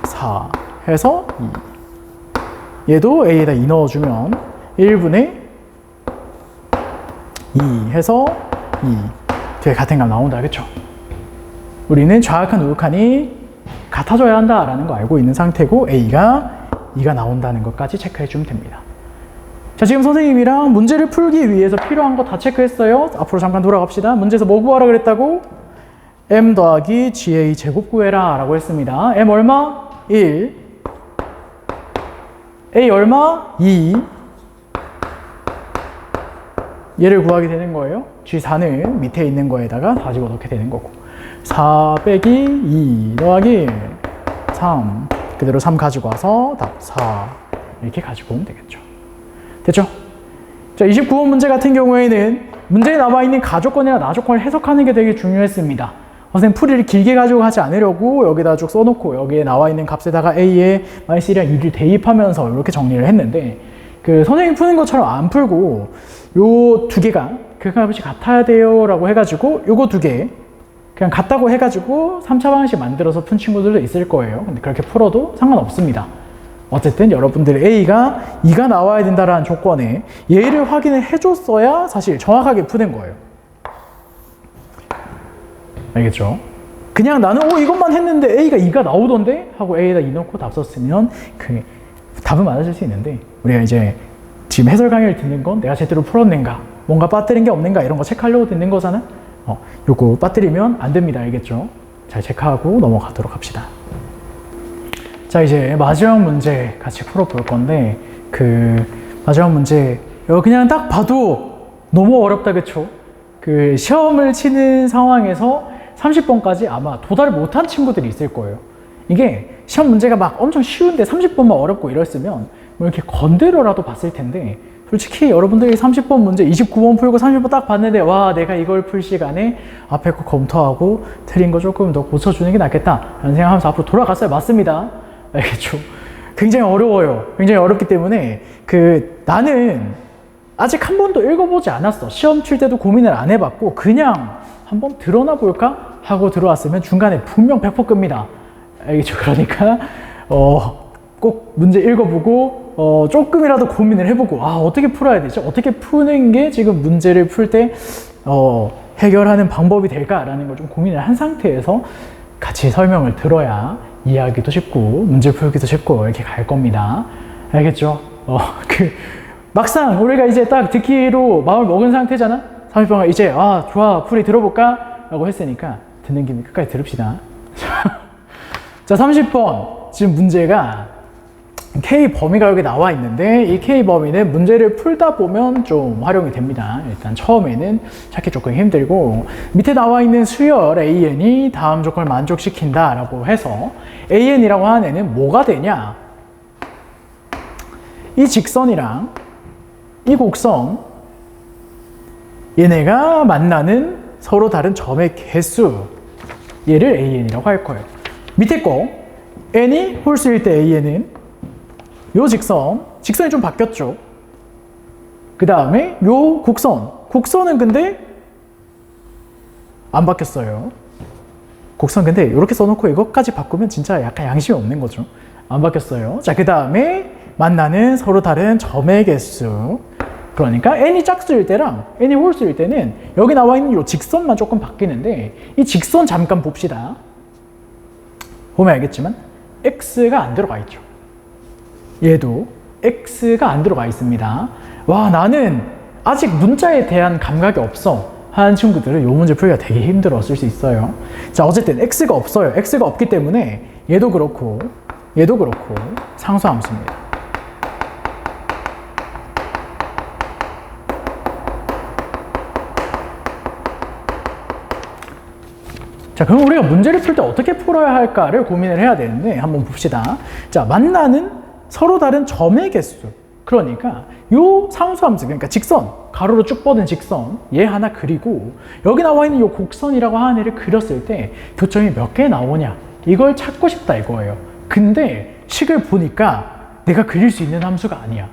4 해서 2. 얘도 a에다 2 넣어주면 1분의 2 해서 2. 뒤에 같은 값 나온다. 그쵸? 우리는 좌극한 우극한이 같아져야 한다라는 거 알고 있는 상태고 a가 2가 나온다는 것까지 체크해 주면 됩니다. 자, 지금 선생님이랑 문제를 풀기 위해서 필요한 거 다 체크했어요. 앞으로 잠깐 돌아갑시다. 문제에서 뭐 구하라 그랬다고? m 더하기 ga 제곱 구해라 라고 했습니다. m 얼마? 1 a 얼마? 2 얘를 구하게 되는 거예요. g4는 밑에 있는 거에다가 다 집어넣게 되는 거고 4 빼기 2 더하기 1 3 그대로 3 가지고 와서 답 4 이렇게 가지고 오면 되겠죠. 됐죠? 자, 29번 문제 같은 경우에는 문제에 남아있는 가조건이나 나조건을 해석하는 게 되게 중요했습니다. 선생님 풀이를 길게 가지고 가지 않으려고 여기다 쭉 써놓고 여기에 나와있는 값에다가 a에 마이너스 1이랑 2를 대입하면서 이렇게 정리를 했는데 그 선생님이 푸는 것처럼 안 풀고 요 두 개가 극한값이 같아야 돼요 라고 해가지고 요거 두 개 그냥 같다고 해가지고 3차 방식 만들어서 푼 친구들도 있을 거예요. 근데 그렇게 풀어도 상관없습니다. 어쨌든 여러분들 A가 2가 나와야 된다라는 조건에 얘를 확인을 해줬어야 사실 정확하게 푸는 거예요. 알겠죠? 그냥 나는 이것만 했는데 A가 2가 나오던데? 하고 A에다 2 넣고 답 썼으면 그 답은 맞아질 수 있는데 우리가 이제 지금 해설 강의를 듣는 건 내가 제대로 풀었는가? 뭔가 빠뜨린 게 없는가? 이런 거 체크하려고 듣는 거잖아? 요거 빠뜨리면 안 됩니다. 알겠죠? 잘 체크하고 넘어가도록 합시다. 자, 이제 마지막 문제 같이 풀어볼 건데 그 마지막 문제 이거 그냥 딱 봐도 너무 어렵다, 그쵸? 그 시험을 치는 상황에서 30번까지 아마 도달을 못한 친구들이 있을 거예요. 이게 시험 문제가 막 엄청 쉬운데 30번만 어렵고 이랬으면 뭐 이렇게 건드려라도 봤을 텐데 솔직히 여러분들이 30번 문제 29번 풀고 30번 딱 봤는데 와 내가 이걸 풀 시간에 앞에 거 검토하고 틀린 거 조금 더 고쳐주는 게 낫겠다 라는 생각하면서 앞으로 돌아갔어요. 맞습니다. 알겠죠? 굉장히 어려워요. 굉장히 어렵기 때문에 나는 아직 한 번도 읽어보지 않았어. 시험 칠 때도 고민을 안 해봤고 그냥 한번 들어나 볼까? 하고 들어왔으면 중간에 분명 100% 끕니다. 알겠죠? 그러니까 꼭 문제 읽어보고 조금이라도 고민을 해보고 어떻게 풀어야 되지? 어떻게 푸는 게 지금 문제를 풀 때 해결하는 방법이 될까라는 걸 좀 고민을 한 상태에서 같이 설명을 들어야 이해하기도 쉽고 문제 풀기도 쉽고 이렇게 갈 겁니다. 알겠죠? 막상 우리가 이제 딱 듣기로 마음을 먹은 상태잖아? 30번가 이제 좋아 풀이 들어볼까? 라고 했으니까 듣는 김에 끝까지 들읍시다. 자, 30번 지금 문제가 K 범위가 여기 나와 있는데 이 K 범위는 문제를 풀다 보면 좀 활용이 됩니다. 일단 처음에는 찾기 조금 힘들고 밑에 나와 있는 수열 AN이 다음 조건을 만족시킨다 라고 해서 AN이라고 하는 애는 뭐가 되냐? 이 직선이랑 이 곡선 얘네가 만나는 서로 다른 점의 개수 얘를 AN이라고 할 거예요. 밑에 거 N이 홀수일 때 AN은 요 직선이 좀 바뀌었죠. 그 다음에 요 곡선은 근데 안 바뀌었어요. 곡선 근데 이렇게 써놓고 이것까지 바꾸면 진짜 약간 양심이 없는 거죠. 안 바뀌었어요. 자, 그 다음에 만나는 서로 다른 점의 개수. 그러니까 n이 짝수일 때랑 n이 홀수일 때는 여기 나와 있는 이 직선만 조금 바뀌는데 이 직선 잠깐 봅시다. 보면 알겠지만 x가 안 들어가 있죠. 얘도 x가 안 들어가 있습니다. 와, 나는 아직 문자에 대한 감각이 없어 하는 친구들은 이 문제 풀기가 되게 힘들었을 수 있어요. 자, 어쨌든 x가 없어요. x가 없기 때문에 얘도 그렇고 상수함수입니다. 자, 그럼 우리가 문제를 풀 때 어떻게 풀어야 할까를 고민을 해야 되는데 한번 봅시다. 자, 만나는 서로 다른 점의 개수. 그러니까 요 상수함수, 그러니까 직선, 가로로 쭉 뻗은 직선 얘 하나 그리고 여기 나와 있는 요 곡선이라고 하는 애를 그렸을 때 교점이 몇 개 나오냐 이걸 찾고 싶다 이거예요. 근데 식을 보니까 내가 그릴 수 있는 함수가 아니야.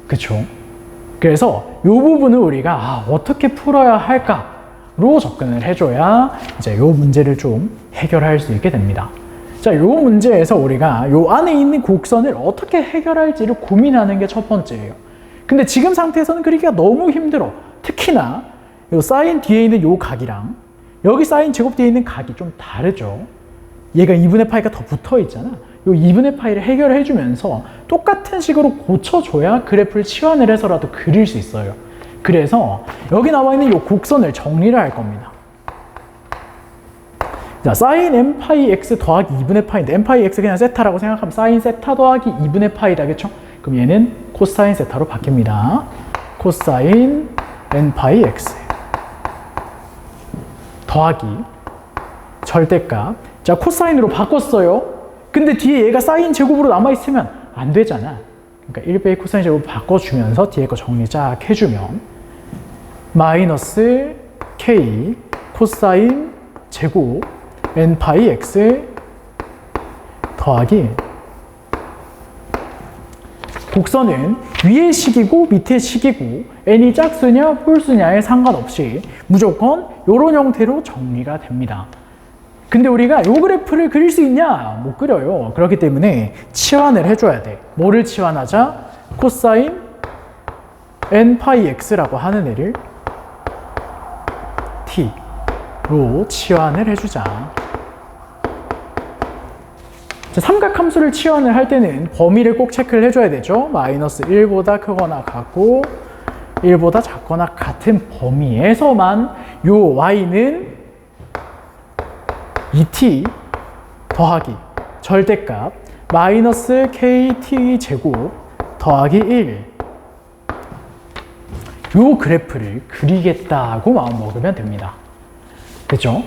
그쵸? 그래서 요 부분을 우리가 어떻게 풀어야 할까로 접근을 해줘야 이제 요 문제를 좀 해결할 수 있게 됩니다. 자, 요 문제에서 우리가 요 안에 있는 곡선을 어떻게 해결할지를 고민하는 게 첫 번째예요. 근데 지금 상태에서는 그리기가 너무 힘들어. 특히나 요 사인 뒤에 있는 요 각이랑 여기 사인 제곱 뒤에 있는 각이 좀 다르죠. 얘가 2분의 파이가 더 붙어 있잖아. 요 2분의 파이를 해결해 주면서 똑같은 식으로 고쳐줘야 그래프를 치환을 해서라도 그릴 수 있어요. 그래서 여기 나와 있는 요 곡선을 정리를 할 겁니다. 자, 사인 n파이 x 더하기 2분의 파이인데 n파이 x 그냥 세타라고 생각하면 사인 세타 더하기 2분의 파이다, 그쵸? 그럼 얘는 코사인 세타로 바뀝니다. 코사인 n파이 x 더하기 절대값. 자, 코사인으로 바꿨어요. 근데 뒤에 얘가 사인 제곱으로 남아있으면 안 되잖아. 그러니까 1 코사인 제곱 바꿔주면서 뒤에 거 정리 쫙 해주면 마이너스 k 코사인 제곱 n파이 x 더하기 곡선은 위의 식이고 밑의 식이고 n이 짝수냐 홀수냐에 상관없이 무조건 이런 형태로 정리가 됩니다. 근데 우리가 이 그래프를 그릴 수 있냐? 못 그려요. 그렇기 때문에 치환을 해줘야 돼. 뭐를 치환하자? 코사인 n 파이 x라고 하는 애를 t로 치환을 해주자. 자, 삼각함수를 치환을 할 때는 범위를 꼭 체크를 해줘야 되죠. 마이너스 1보다 크거나 같고 1보다 작거나 같은 범위에서만 요 y는 2t 더하기 절대값 마이너스 kt 제곱 더하기 1 요 그래프를 그리겠다고 마음먹으면 됩니다. 그죠?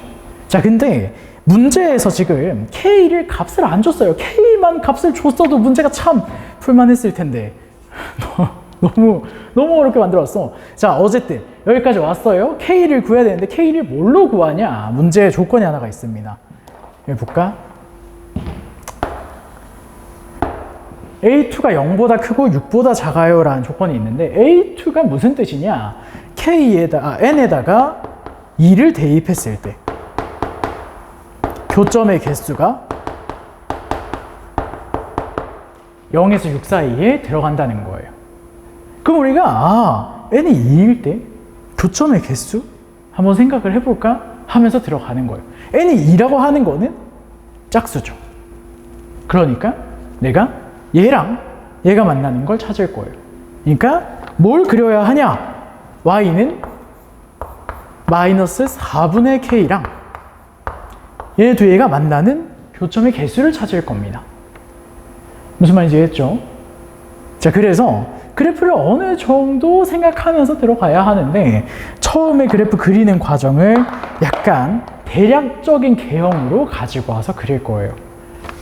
자, 근데 문제에서 지금 k를 값을 안 줬어요. k만 값을 줬어도 문제가 참 풀만했을 텐데 너무 어렵게 만들었어. 자, 어쨌든 여기까지 왔어요. k를 구해야 되는데 k를 뭘로 구하냐? 문제의 조건이 하나가 있습니다. 여기 볼까? a2가 0보다 크고 6보다 작아요 라는 조건이 있는데 a2가 무슨 뜻이냐? n에다가 2를 대입했을 때 교점의 개수가 0에서 6 사이에 들어간다는 거예요. 그럼 우리가 n이 2일 때 교점의 개수 한번 생각을 해볼까 하면서 들어가는 거예요. n이 2라고 하는 거는 짝수죠. 그러니까 내가 얘랑 얘가 만나는 걸 찾을 거예요. 그러니까 뭘 그려야 하냐? y는 마이너스 4분의 k랑 얘 두 개가 만나는 교점의 개수를 찾을 겁니다. 무슨 말인지 이해했죠? 자, 그래서 그래프를 어느 정도 생각하면서 들어가야 하는데 처음에 그래프 그리는 과정을 약간 대략적인 개형으로 가지고 와서 그릴 거예요.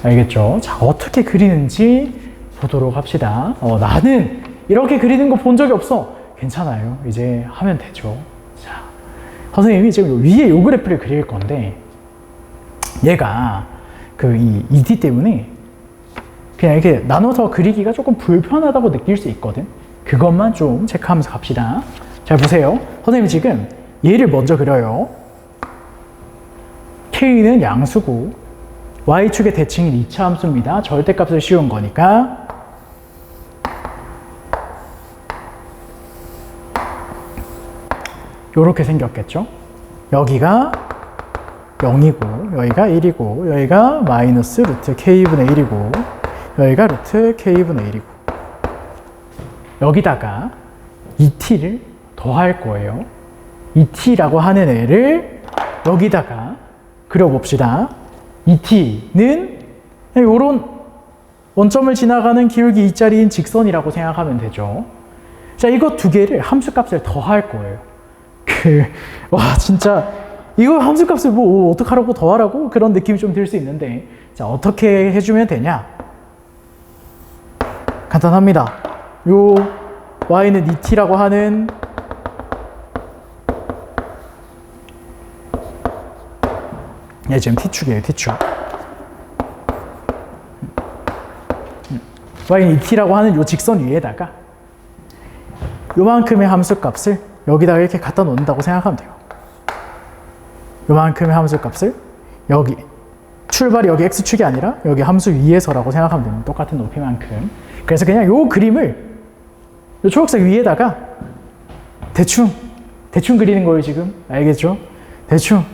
알겠죠? 자, 어떻게 그리는지 보도록 합시다. 나는 이렇게 그리는 거 본 적이 없어. 괜찮아요. 이제 하면 되죠. 자, 선생님이 지금 위에 요 그래프를 그릴 건데 얘가 이 2t 때문에 그냥 이렇게 나눠서 그리기가 조금 불편하다고 느낄 수 있거든. 그것만 좀 체크하면서 갑시다. 잘 보세요. 선생님이 지금 얘를 먼저 그려요. k는 양수고 y축의 대칭인 2차 함수입니다. 절대값을 씌운 거니까 요렇게 생겼겠죠. 여기가 0이고 여기가 1이고 여기가 마이너스 루트 k분의 1이고 여기가 루트 k분의 1이고 여기다가 2t를 더할 거예요. 2t라고 하는 애를 여기다가 그려봅시다. 2t는 이런 원점을 지나가는 기울기 2짜리인 직선이라고 생각하면 되죠. 자, 이거 두 개를 함수값을 더할 거예요. 와, 진짜 이거 함수값을 뭐 어떡하라고 더하라고? 그런 느낌이 좀 들 수 있는데 자, 어떻게 해주면 되냐? 간단합니다. 요 y는 2t라고 하는 얘 지금 t축이에요. t축. y는 2t라고 하는 요 직선 위에다가 요만큼의 함수값을 여기다가 이렇게 갖다 놓는다고 생각하면 돼요. 요만큼의 함수값을 여기 출발이 여기 x축이 아니라 여기 함수 위에서라고 생각하면 됩니다. 똑같은 높이만큼. 그래서 그냥 요 그림을 요 초록색 위에다가 대충 그리는 거예요. 지금 알겠죠? 대충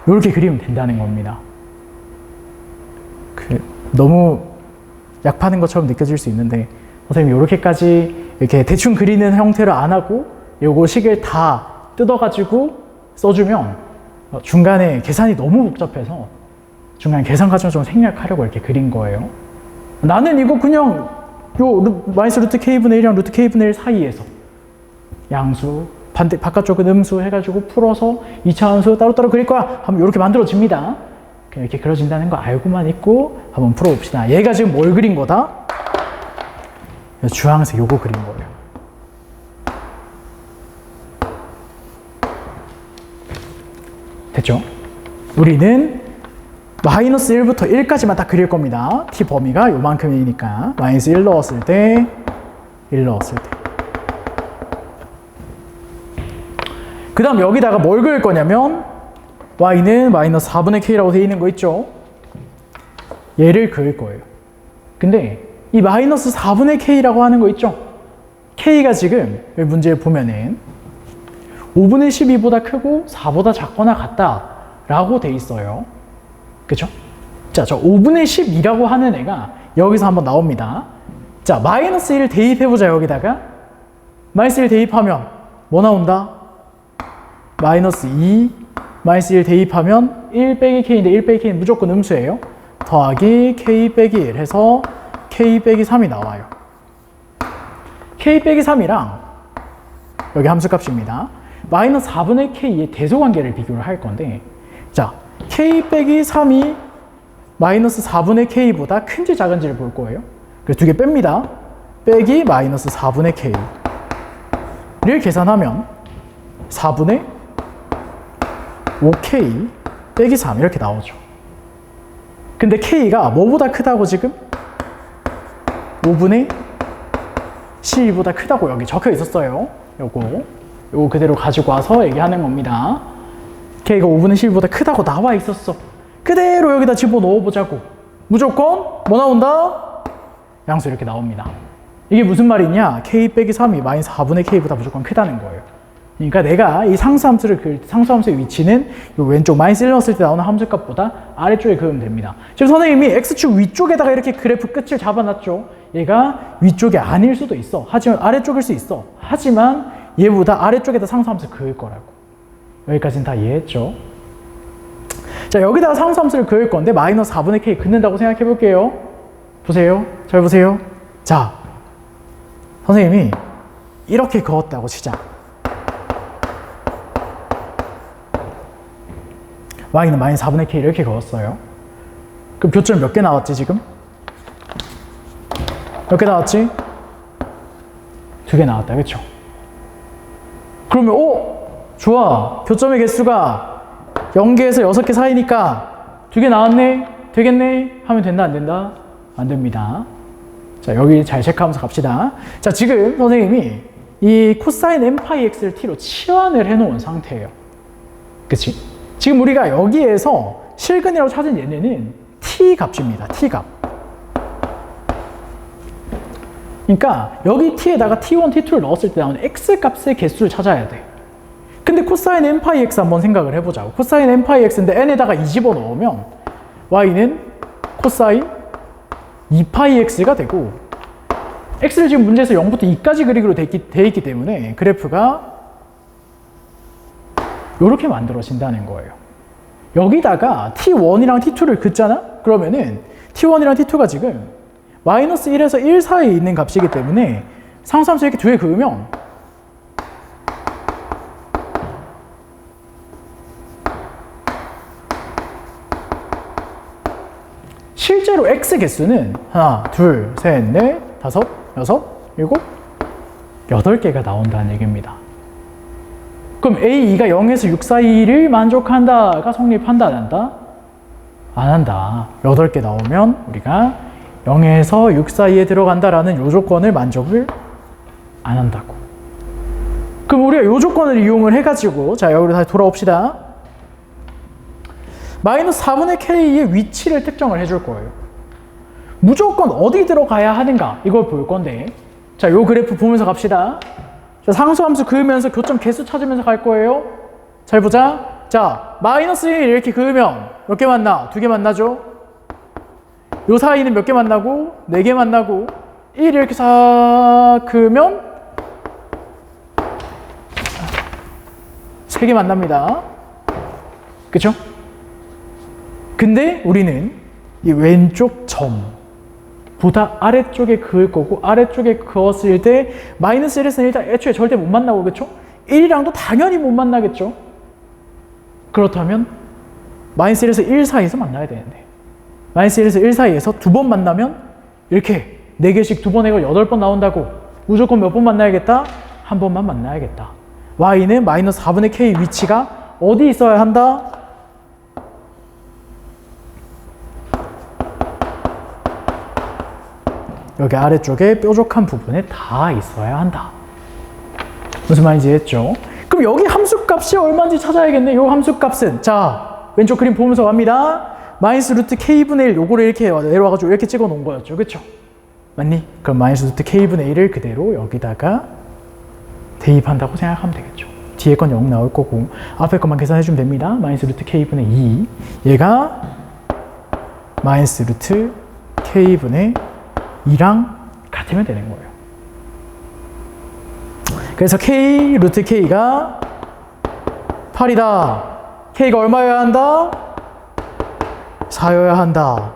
요렇게 그리면 된다는 겁니다. 너무 약 파는 것처럼 느껴질 수 있는데 선생님이 요렇게까지 이렇게 대충 그리는 형태로 안 하고 요거 식을 다 뜯어가지고 써주면 중간에 계산이 너무 복잡해서 중간에 계산 과정을 좀 생략하려고 이렇게 그린 거예요. 나는 이거 그냥 요 마이너스 루트 k분의 1이랑 루트 k분의 1 사이에서 양수 바깥쪽은 음수 해가지고 풀어서 2차 함수 따로따로 그릴 거야 하면 이렇게 만들어집니다. 이렇게 그려진다는 거 알고만 있고 한번 풀어봅시다. 얘가 지금 뭘 그린 거다? 주황색 요거 그린 거예요. 됐죠? 우리는 마이너스 1부터 1까지만 딱 그릴 겁니다. t 범위가 요만큼이니까 마이너스 1 넣었을 때 1 넣었을 때 그 다음 여기다가 뭘 그릴 거냐면 y는 마이너스 4분의 k라고 되어 있는 거 있죠? 얘를 그릴 거예요. 근데 이 마이너스 4분의 k라고 하는 거 있죠? k가 지금 여기 문제를 보면은 5분의 12보다 크고 4보다 작거나 같다 라고 돼 있어요. 그쵸? 자, 저 5분의 12라고 하는 애가 여기서 한번 나옵니다. 자, 마이너스 1을 대입해보자, 여기다가. 마이너스 1 대입하면 뭐 나온다? 마이너스 2, 마이너스 1 대입하면 1 빼기 k인데 1 빼기 k는 무조건 음수예요. 더하기 k 빼기 1 해서 k 빼기 3이 나와요. k 빼기 3이랑 여기 함수값입니다. 마이너스 4분의 k의 대소관계를 비교를 할 건데, 자, k 빼기 3이 마이너스 4분의 k보다 큰지 작은지를 볼 거예요. 그래서 두 개 뺍니다. 빼기 마이너스 4분의 k를 계산하면 4분의 5k 빼기 3 이렇게 나오죠. 근데 k가 뭐보다 크다고 지금? 5분의 12보다 크다고 여기 적혀 있었어요. 요거 그대로 가지고 와서 얘기하는 겁니다. k가 5분의 12보다 크다고 나와 있었어. 그대로 여기다 집어넣어 보자고. 무조건 뭐 나온다? 양수 이렇게 나옵니다. 이게 무슨 말이냐? k 빼기 3이 마이너스 4분의 k보다 무조건 크다는 거예요. 그러니까 내가 이 상수함수의 위치는 요 왼쪽 마이너스 1 넣었을 때 나오는 함수값보다 아래쪽에 그으면 됩니다. 지금 선생님이 x축 위쪽에다가 이렇게 그래프 끝을 잡아놨죠. 얘가 위쪽이 아닐 수도 있어. 하지만 아래쪽일 수 있어. 하지만 얘보다 아래쪽에다 상수함수 그을 거라고. 여기까지는 다 이해했죠? 자, 여기다가 상수함수를 그을 건데 마이너스 4분의 k 긋는다고 생각해 볼게요. 보세요. 잘 보세요. 자, 선생님이 이렇게 그었다고 치자. y는 마이너스 4분의 k 이렇게 그었어요. 그럼 교점 몇 개 나왔지 지금? 몇 개 나왔지? 2개 나왔다, 그쵸? 그러면 좋아. 교점의 개수가 0개에서 6개 사이니까 2개 나왔네? 되겠네? 하면 된다, 안 된다? 안 됩니다. 자, 여기 잘 체크하면서 갑시다. 자, 지금 선생님이 이 코사인 n파이 x를 t로 치환을 해놓은 상태예요. 그치? 지금 우리가 여기에서 실근이라고 찾은 얘네는 t 값입니다. t 값. 그러니까 여기 t에다가 t1, t2를 넣었을 때 나오는 x 값의 개수를 찾아야 돼. 근데 코사인 n파이 x 한번 생각을 해보자고. 코사인 n파이 x인데 n에다가 2 집어넣으면 y는 코사인 2파이 x가 되고, x를 지금 문제에서 0부터 2까지 그리기로 돼 있기 때문에 그래프가 이렇게 만들어진다는 거예요. 여기다가 t1이랑 t2를 긋잖아? 그러면은 t1이랑 t2가 지금 마이너스 1에서 1 사이에 있는 값이기 때문에 상수함수 이렇게 2개 그으면 실제로 x 개수는 하나, 둘, 셋, 넷, 다섯, 여섯, 일곱, 8개가 나온다는 얘기입니다. 그럼 A2가 0에서 6 사이를 만족한다가 성립한다, 안 한다? 안 한다. 8개 나오면 우리가 0에서 6 사이에 들어간다라는 요 조건을 만족을 안 한다고. 그럼 우리가 요 조건을 이용을 해가지고, 자, 여기로 다시 돌아옵시다. 마이너스 4분의 k의 위치를 특정을 해줄 거예요. 무조건 어디 들어가야 하는가, 이걸 볼 건데, 자, 요 그래프 보면서 갑시다. 자, 상수함수 그으면서 교점 개수 찾으면서 갈 거예요. 잘 보자. 자, 마이너스 1 이렇게 그으면 몇 개 만나? 2개 만나죠? 요 사이는 몇 개 만나고? 4개 만나고, 1 이렇게 싹 그으면 3개 만납니다. 그쵸? 근데 우리는 이 왼쪽 점보다 아래쪽에 그을 거고, 아래쪽에 그었을 때 마이너스 1에서는 일단 애초에 절대 못 만나고, 그쵸? 1이랑도 당연히 못 만나겠죠? 그렇다면 마이너스 1에서 1 사이에서 만나야 되는데, 마이너스 1에서 1 사이에서 2번 만나면 이렇게 4개씩 2번 해고 8번 나온다고. 무조건 몇 번 만나야겠다? 한 번만 만나야겠다. y는 마이너스 4분의 k 위치가 어디 있어야 한다? 여기 아래쪽에 뾰족한 부분에 다 있어야 한다. 무슨 말인지 이해했죠? 그럼 여기 함수값이 얼마인지 찾아야겠네. 요 함수값은 자 왼쪽 그림 보면서 갑니다. 마이너스 루트 k분의 1 요거를 이렇게 내려와가지고 이렇게 찍어 놓은 거였죠. 그쵸? 맞니? 그럼 마이너스 루트 k분의 1을 그대로 여기다가 대입한다고 생각하면 되겠죠. 뒤에 건 0 나올 거고 앞에 것만 계산해주면 됩니다. 마이너스 루트 k분의 2 얘가 마이너스 루트 k분의 2랑 같으면 되는 거예요. 그래서 k 루트 k가 8이다. k가 얼마여야 한다? 4여야 한다.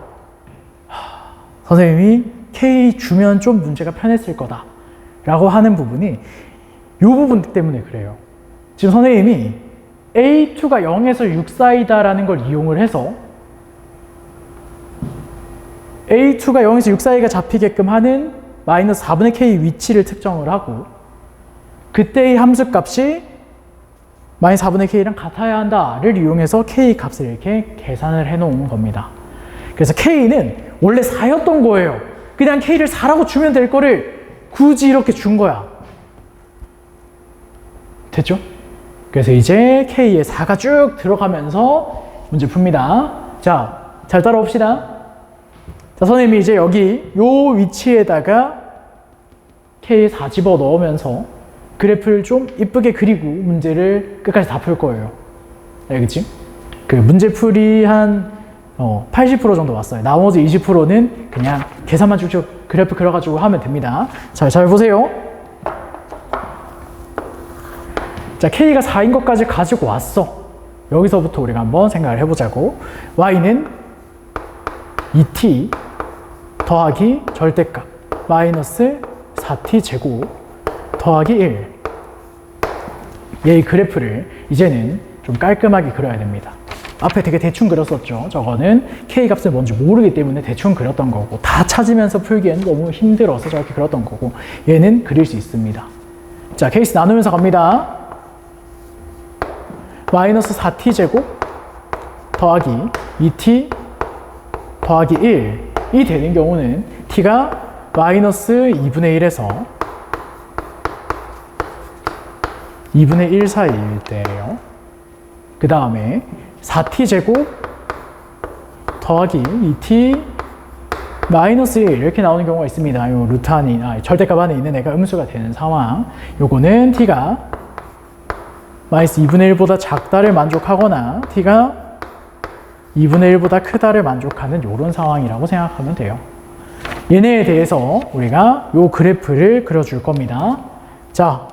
선생님이 k 주면 좀 문제가 편했을 거다 라고 하는 부분이 이 부분 때문에 그래요. 지금 선생님이 a2가 0에서 6 사이다 라는 걸 이용을 해서 a2가 0에서 6 사이가 잡히게끔 하는 마이너스 4분의 k 위치를 특정을 하고 그때의 함수값이 마이너스 4분의 k랑 같아야 한다를 이용해서 k 값을 이렇게 계산을 해 놓은 겁니다. 그래서 k는 원래 4였던 거예요. 그냥 k를 4라고 주면 될 거를 굳이 이렇게 준 거야. 됐죠? 그래서 이제 k에 4가 쭉 들어가면서 문제 풉니다. 자, 잘 따라옵시다. 자, 선생님이 이제 여기 요 위치에다가 k에 4 집어 넣으면서 그래프를 좀 이쁘게 그리고 문제를 끝까지 다 풀 거예요. 알겠지? 그 문제풀이 한 80% 정도 왔어요. 나머지 20%는 그냥 계산만 쭉쭉 그래프 그려가지고 하면 됩니다. 자, 잘 보세요. 자, k가 4인 것까지 가지고 왔어. 여기서부터 우리가 한번 생각을 해보자고. y는 2t 더하기 절대값 마이너스 4t 제곱 더하기 1. 얘의 그래프를 이제는 좀 깔끔하게 그려야 됩니다. 앞에 되게 대충 그렸었죠. 저거는 k 값을 뭔지 모르기 때문에 대충 그렸던 거고 다 찾으면서 풀기에는 너무 힘들어서 저렇게 그렸던 거고 얘는 그릴 수 있습니다. 자, 케이스 나누면서 갑니다. 마이너스 4t 제곱 더하기 2t 더하기 1이 되는 경우는 t가 마이너스 2분의 1에서 2분의 1 사이일 때예요. 그 다음에 4t 제곱 더하기 2t 마이너스 1 이렇게 나오는 경우가 있습니다. 요 루트 안에 절대값 안에 있는 애가 음수가 되는 상황. 요거는 t가 마이너스 2분의 1보다 작다를 만족하거나 t가 2분의 1보다 크다를 만족하는 요런 상황이라고 생각하면 돼요. 얘네에 대해서 우리가 요 그래프를 그려줄 겁니다. 자,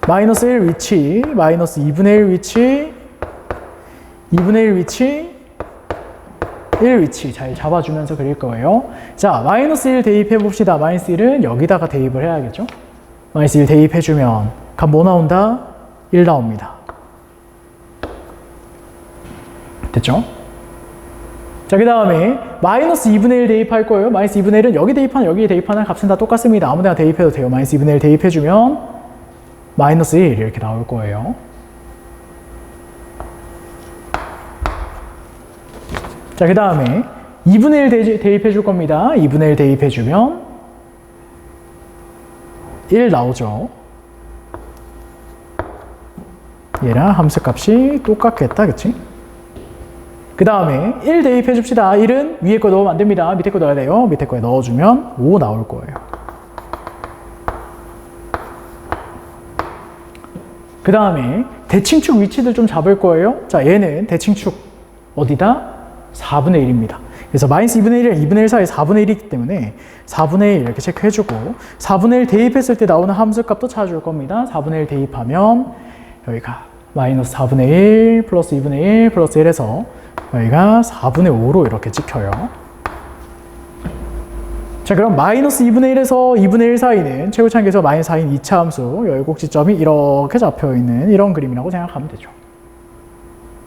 마이너스 1 위치, 마이너스 2분의 1 위치, 2분의 1 위치, 1 위치 잘 잡아주면서 그릴 거예요. 자, 마이너스 1 대입해 봅시다. 마이너스 1은 여기다가 대입을 해야겠죠? 마이너스 1 대입해주면 값 뭐 나온다? 1 나옵니다. 됐죠? 자, 그 다음에 마이너스 2분의 1 대입할 거예요. 마이너스 2분의 1은 여기 대입하는 여기 대입하는 값은 다 똑같습니다. 아무데나 대입해도 돼요. 마이너스 2분의 1 대입해주면 마이너스 1 이렇게 나올 거예요. 자, 그 다음에 2분의 1 대입해 줄 겁니다. 2분의 1 대입해 주면 1 나오죠. 얘랑 함수값이 똑같겠다, 그치? 그 다음에 1 대입해 줍시다. 1은 위에 거 넣으면 안 됩니다. 밑에 거 넣어야 돼요. 밑에 거에 넣어주면 5 나올 거예요. 그 다음에 대칭축 위치들 좀 잡을 거예요. 자, 얘는 대칭축 어디다? 4분의 1입니다. 그래서 마이너스 2분의 1이랑 2분의 1 사이 4분의 1이기 때문에 4분의 1 이렇게 체크해주고 4분의 1 대입했을 때 나오는 함수값도 찾아줄 겁니다. 4분의 1 대입하면 여기가 마이너스 4분의 1 플러스 2분의 1 플러스 1에서 여기가 4분의 5로 이렇게 찍혀요. 자, 그럼 마이너스 2분의 1에서 2분의 1 사이는 최고차항에서 마이너스 4인 2차 함수 여기 꼭지점이 이렇게 잡혀있는 이런 그림이라고 생각하면 되죠.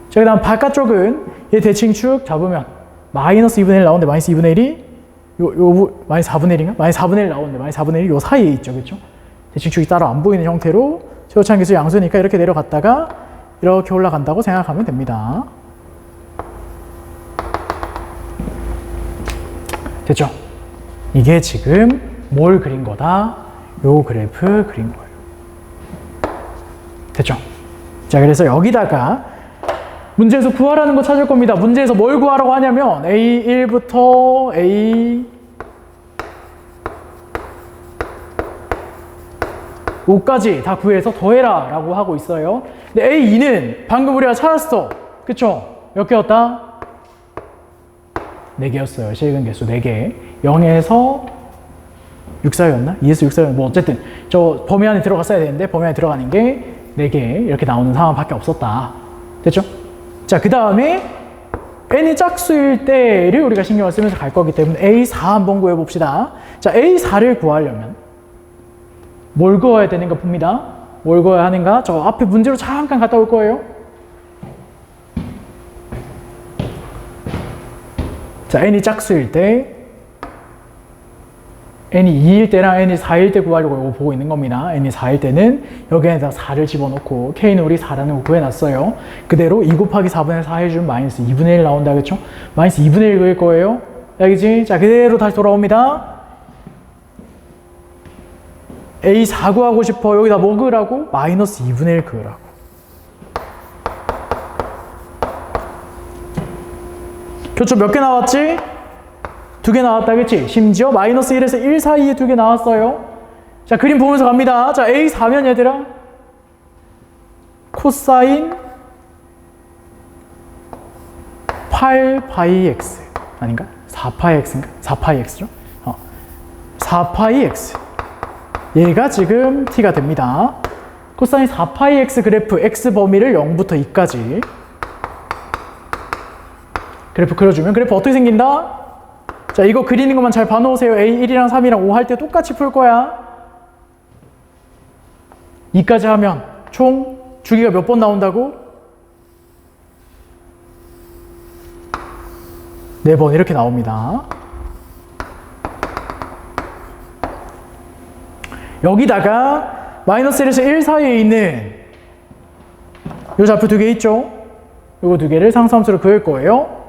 자, 그 다음 바깥쪽은 얘 대칭축 잡으면 마이너스 2분의 1 나오는데 마이너스 2분의 1이 마이너스 4분의 1인가? 마이너스 4분의 1 나오는데 마이너스 4분의 1이 요 사이에 있죠. 그렇죠? 대칭축이 따로 안 보이는 형태로 최고차항에서 양수니까 이렇게 내려갔다가 이렇게 올라간다고 생각하면 됩니다. 됐죠? 이게 지금 뭘 그린 거다? 요 그래프 그린 거예요. 됐죠? 자, 그래서 여기다가 문제에서 구하라는 거 찾을 겁니다. 문제에서 뭘 구하라고 하냐면 A1부터 A5까지 다 구해서 더해라 라고 하고 있어요. 근데 A2는 방금 우리가 찾았어. 그쵸? 몇 개였다? 4개였어요. 실근 개수 4개. 0에서 6, 4였나? 2에서 6, 4였나? 뭐 어쨌든 저 범위 안에 들어갔어야 되는데 범위 안에 들어가는 게 4개 이렇게 나오는 상황밖에 없었다. 됐죠? 자, 그 다음에 n이 짝수일 때를 우리가 신경을 쓰면서 갈 거기 때문에 A4 한번 구해봅시다. 자, A4를 구하려면 뭘 그어야 되는가 봅니다. 뭘 그어야 하는가? 저 앞에 문제로 잠깐 갔다 올 거예요. 자, n이 짝수일 때 n이 2일 때랑 n이 4일 때 구하려고 이거 보고 있는 겁니다. n이 4일 때는 여기에다 4를 집어넣고 k는 우리 4라는 거 구해놨어요. 그대로 2 곱하기 4분의 4 해주면 마이너스 2분의 1 나온다. 그쵸? 마이너스 2분의 1 그릴 거예요. 알겠지? 자, 그대로 다시 돌아옵니다. A4 구하고 싶어. 여기다 뭐 그으라고? 마이너스 2분의 1 그으라고. 교초 몇 개 나왔지? 2개 나왔다, 그치? 심지어 마이너스 1에서 1 사이에 2개 나왔어요. 자, 그림 보면서 갑니다. 자, A4면 얘들아 코사인 8파이 x 아닌가? 4파이 x인가? 4파이 x죠? 4파이 x 얘가 지금 t가 됩니다. 코사인 4파이 x 그래프 x 범위를 0부터 2까지 그래프 그려주면 그래프 어떻게 생긴다? 자, 이거 그리는 것만 잘 봐놓으세요. A1이랑 3이랑 5 할 때 똑같이 풀 거야. 2까지 하면 총 주기가 몇 번 나온다고? 4번 이렇게 나옵니다. 여기다가 마이너스 1에서 1 사이에 있는 요 좌표 2개 있죠? 요거 2개를 상수함수로 그을 거예요.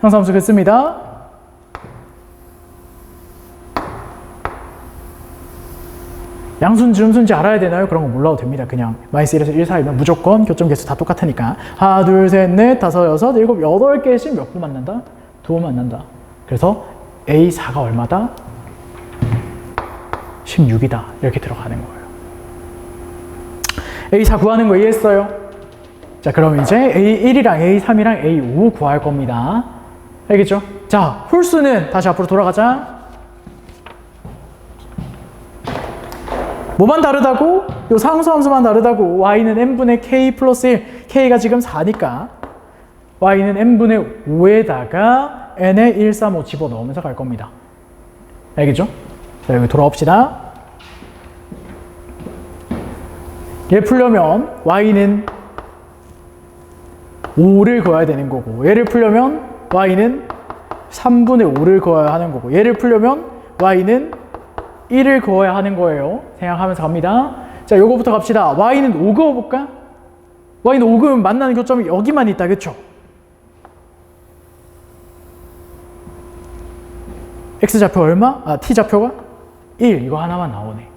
상수함수 긋습니다. 양수인지 음수인지 알아야 되나요? 그런 거 몰라도 됩니다. 그냥 마이너스 1에서 1 사이면 무조건 교점 개수 다 똑같으니까 하나, 둘, 셋, 넷, 다섯, 여섯, 일곱, 8개씩 몇 번 만난다? 2번 만난다. 그래서 A4가 얼마다? 16이다. 이렇게 들어가는 거예요. A4 구하는 거 이해했어요? 자, 그럼 이제 A1이랑 A3이랑 A5 구할 겁니다. 알겠죠? 자, 홀수는 다시 앞으로 돌아가자. 뭐만 다르다고? 요 상수함수만 다르다고. y는 n분의 k 플러스 1. k가 지금 4니까 y는 n분의 5에다가 n에 1, 3, 5 집어넣으면서 갈 겁니다. 알겠죠? 자, 여기 돌아옵시다. 얘 풀려면 y는 5를 그어야 되는 거고, 얘를 풀려면 y는 3분의 5를 그어야 하는 거고, 얘를 풀려면 y는 1을 그어야 하는 거예요. 생각하면서 갑니다. 자, 요거부터 갑시다. y는 5 그어볼까? y는 5 그으면 만나는 교점이 여기만 있다. 그쵸? x좌표 얼마? t 좌표가 1. 이거 하나만 나오네.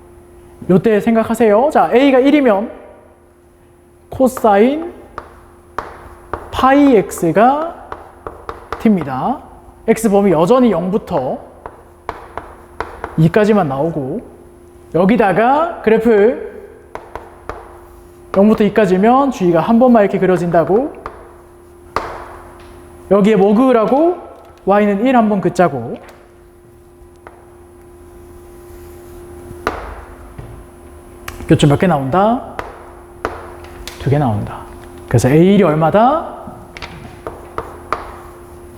요때 생각하세요. 자, a가 1이면 코사인 파이 x가 t입니다. x 범위 여전히 0부터 2까지만 나오고, 여기다가 그래프 0부터 2까지면 주위가 한 번만 이렇게 그려진다고, 여기에 뭐 그으라고? y는 1 한번 긋자고. 교점 몇 개 나온다? 2개 나온다. 그래서 A1이 얼마다?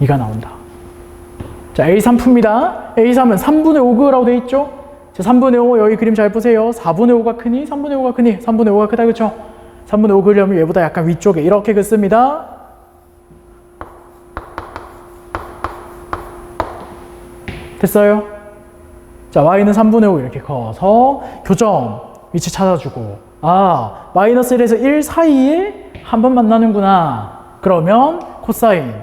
2가 나온다. 자, A3 풉니다. A3은 3분의 5 그으라고 돼 있죠? 자, 3분의 5 여기 그림 잘 보세요. 4분의 5가 크니? 3분의 5가 크니? 3분의 5가 크다. 그쵸? 3분의 5 그으려면 얘보다 약간 위쪽에 이렇게 긋습니다. 됐어요? 자, y는 3분의 5 이렇게 그어서 교점 위치 찾아주고, 마이너스 1에서 1 사이에 한 번 만나는구나. 그러면 코사인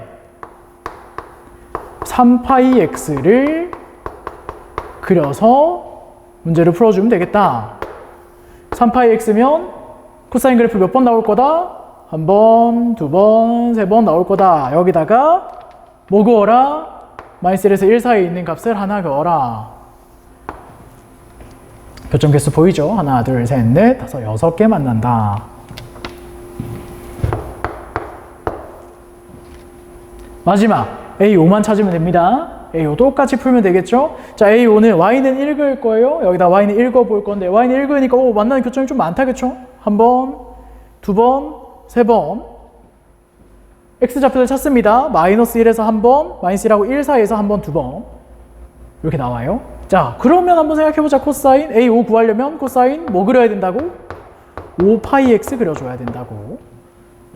3파이 x를 그려서 문제를 풀어주면 되겠다. 3파이 x면 코사인 그래프 몇 번 나올 거다? 한 번, 두 번, 세 번 나올 거다. 여기다가 뭐 그어라? 마이너스 1에서 1 사이에 있는 값을 하나 그어라. 교점 개수 보이죠? 하나, 둘, 셋, 넷, 다섯, 6개 만난다. 마지막 A5만 찾으면 됩니다. A5 똑같이 풀면 되겠죠? 자, A5는 Y는 1 그을 거예요. 여기다 Y는 1 그어 볼 건데 Y는 1 그으니까 만나는 교점이 좀 많다, 그쵸? 한 번, 두 번, 세 번. X좌표를 찾습니다. 마이너스 1에서 한 번, 마이너스 1하고 1 사이에서 한 번, 두 번. 이렇게 나와요. 자, 그러면 한번 생각해보자. 코사인 A5 구하려면 코사인 뭐 그려야 된다고? 5파이 X 그려줘야 된다고.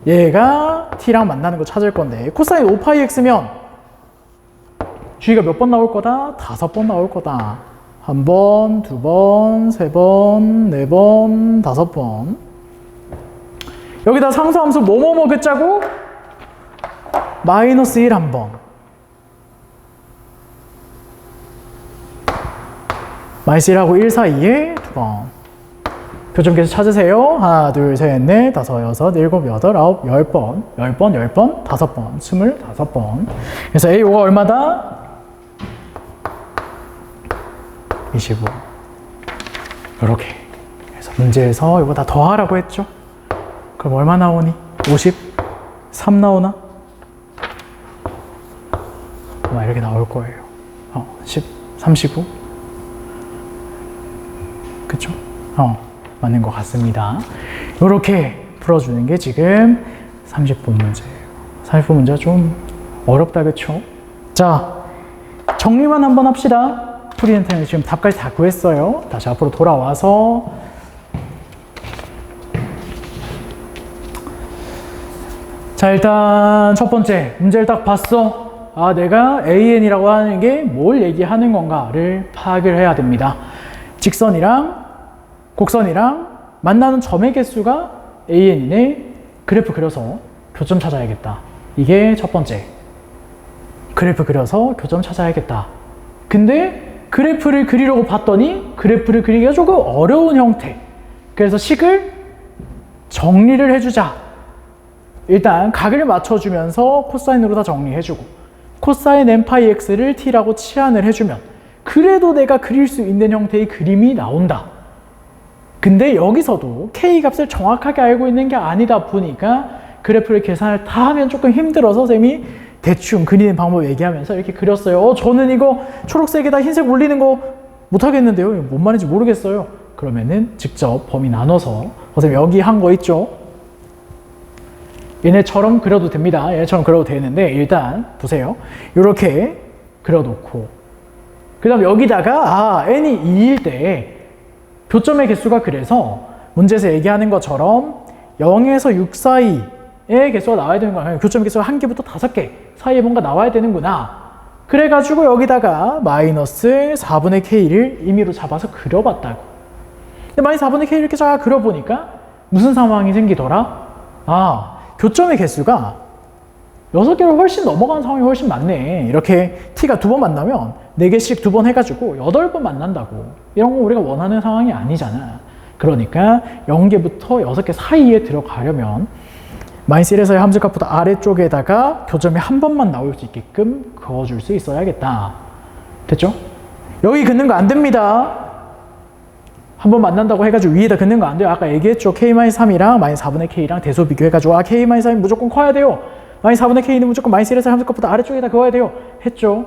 얘가 T랑 만나는 거 찾을 건데 코사인 5파이 X면 G가 몇 번 나올 거다? 5번 나올 거다. 한 번, 두 번, 세 번, 네 번, 5번. 여기다 상수함수 뭐뭐뭐 긋자고? 마이너스 1 한 번. 마이너스 1하고 1 사이에 두 번. 교점 계수 찾으세요. 하나, 둘, 셋, 넷, 다섯, 여섯, 일곱, 여덟, 아홉, 10번. 10번, 10번, 5번, 25번. 그래서 A5가 얼마다? 25. 이렇게. 그래서 문제에서 이거 다 더하라고 했죠. 그럼 얼마 나오니? 53 나오나? 아마 이렇게 나올 거예요. 10, 35. 그쵸? 맞는 것 같습니다. 이렇게 풀어주는 게 지금 30분 문제예요. 30분 문제가 좀 어렵다, 그쵸? 자, 정리만 한번 합시다. 프리엔트는 지금 답까지 다 구했어요. 다시 앞으로 돌아와서 자, 일단 첫 번째 문제를 딱 봤어. 아, 내가 AN이라고 하는 게 뭘 얘기하는 건가를 파악을 해야 됩니다. 직선이랑 곡선이랑 만나는 점의 개수가 AN이네. 그래프 그려서 교점 찾아야겠다. 이게 첫 번째. 그래프 그려서 교점 찾아야겠다. 근데 그래프를 그리려고 봤더니 그래프를 그리기가 조금 어려운 형태. 그래서 식을 정리를 해주자. 일단 각을 맞춰주면서 코사인으로 다 정리해주고 코사인 n파이 x를 t라고 치환을 해주면 그래도 내가 그릴 수 있는 형태의 그림이 나온다. 근데 여기서도 k 값을 정확하게 알고 있는 게 아니다 보니까 그래프를 계산을 다 하면 조금 힘들어서 쌤이 대충 그리는 방법 얘기하면서 이렇게 그렸어요. 저는 이거 초록색에다 흰색 올리는 거 못하겠는데요. 뭔 말인지 모르겠어요. 그러면은 직접 범위 나눠서 선생님 여기 한 거 있죠? 얘네처럼 그려도 됩니다. 얘네처럼 그려도 되는데 일단 보세요. 이렇게 그려놓고 그 다음 여기다가 n이 2일 때 교점의 개수가 그래서 문제에서 얘기하는 것처럼 0에서 6 사이의 개수가 나와야 되는 거야. 교점 개수가 1개부터 5개 사이에 뭔가 나와야 되는구나. 그래가지고 여기다가 마이너스 4분의 k를 임의로 잡아서 그려봤다고. 근데 마이너스 4분의 k 이렇게 쫙 그려보니까 무슨 상황이 생기더라? 아, 교점의 개수가 6개를 훨씬 넘어가는 상황이 훨씬 많네. 이렇게 t가 2번 만나면 4개씩 2번 해가지고 8번 만난다고. 이런 거 우리가 원하는 상황이 아니잖아. 그러니까 0개부터 6개 사이에 들어가려면 마이너스 1에서의 함수값보다 아래쪽에다가 교점이 한 번만 나올 수 있게끔 그어줄 수 있어야겠다. 됐죠? 여기 긋는 거 안 됩니다. 한 번 만난다고 해가지고 위에다 긋는 거 안 돼요. 아까 얘기했죠. K-3이랑 마이너스 4분의 K랑 대소 비교해가지고 K-3이 무조건 커야 돼요. 마이너스 4분의 K는 무조건 마이너스 1에서의 함수값보다 아래쪽에다 그어야 돼요. 했죠?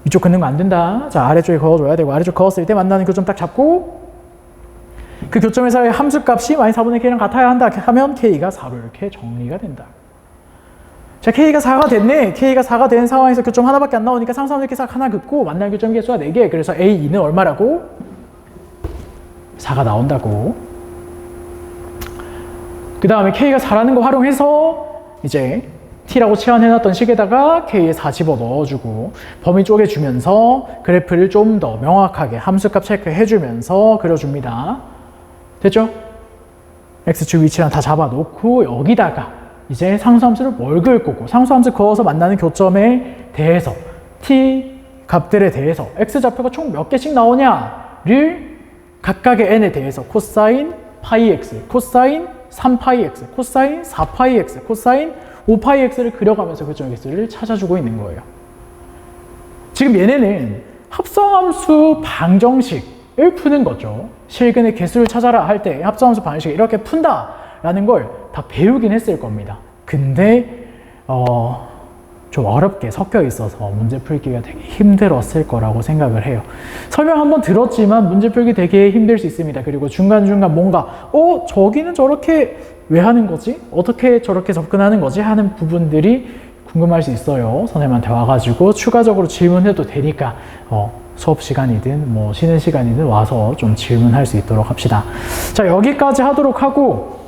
위쪽 긋는 거 안 된다. 자, 아래쪽에 그어줘야 되고 아래쪽 그었을 때 만나는 교점 딱 잡고 그 교점에서의 함수값이 마이너스 4분의 K랑 같아야 한다 하면 K가 4로 이렇게 정리가 된다. 자, K가 4가 됐네. K가 4가 된 상황에서 교점 하나밖에 안 나오니까 상수함수 계산 하나 긋고 만날 교점 개수가 4개. 그래서 A2는 얼마라고? 4가 나온다고. 그 다음에 K가 4라는 거 활용해서 이제 T라고 치환해놨던 식에다가 K에 4 집어 넣어주고 범위 쪼개주면서 그래프를 좀 더 명확하게 함수값 체크해주면서 그려줍니다. 됐죠? X축 위치랑 다 잡아놓고 여기다가 이제 상수함수를 뭘 그을 거고 상수함수 그어서 만나는 교점의 대해서 t 값들에 대해서 x좌표가 총 몇 개씩 나오냐를 각각의 n에 대해서 코사인 파이 x, 코사인 3파이 x, 코사인 4파이 x, 코사인 5파이 x를 그려가면서 교점 x를 찾아주고 있는 거예요. 지금 얘네는 합성함수 방정식을 푸는 거죠. 실근의 개수를 찾아라 할 때 합성함수 방정식을 이렇게 푼다라는 걸 다 배우긴 했을 겁니다. 근데 좀 어렵게 섞여 있어서 문제 풀기가 되게 힘들었을 거라고 생각을 해요. 설명 한번 들었지만 문제 풀기 되게 힘들 수 있습니다. 그리고 중간중간 뭔가 저기는 저렇게 왜 하는 거지? 어떻게 저렇게 접근하는 거지? 하는 부분들이 궁금할 수 있어요. 선생님한테 와가지고 추가적으로 질문해도 되니까 수업 시간이든 뭐 쉬는 시간이든 와서 좀 질문할 수 있도록 합시다. 자, 여기까지 하도록 하고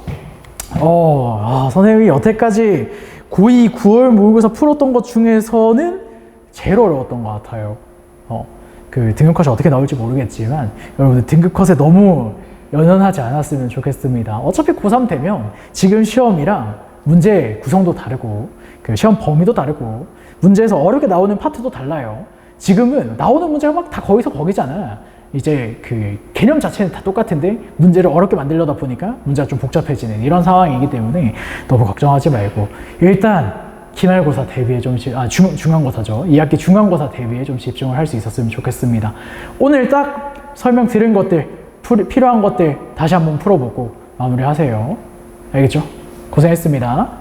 선생님이 여태까지 고2 9월 모의고사 풀었던 것 중에서는 제일 어려웠던 것 같아요. 그 등급컷이 어떻게 나올지 모르겠지만 여러분들 등급컷에 너무 연연하지 않았으면 좋겠습니다. 어차피 고3 되면 지금 시험이랑 문제 구성도 다르고 그 시험 범위도 다르고 문제에서 어렵게 나오는 파트도 달라요. 지금은 나오는 문제가 막 다 거기서 거기잖아. 이제 그 개념 자체는 다 똑같은데 문제를 어렵게 만들려다 보니까 문제가 좀 복잡해지는 이런 상황이기 때문에 너무 걱정하지 말고 일단 기말고사 대비에 좀 중간고사죠. 2학기 중간고사 대비에 좀 집중을 할 수 있었으면 좋겠습니다. 오늘 딱 설명 드린 것들 필요한 것들 다시 한번 풀어보고 마무리하세요. 알겠죠? 고생했습니다.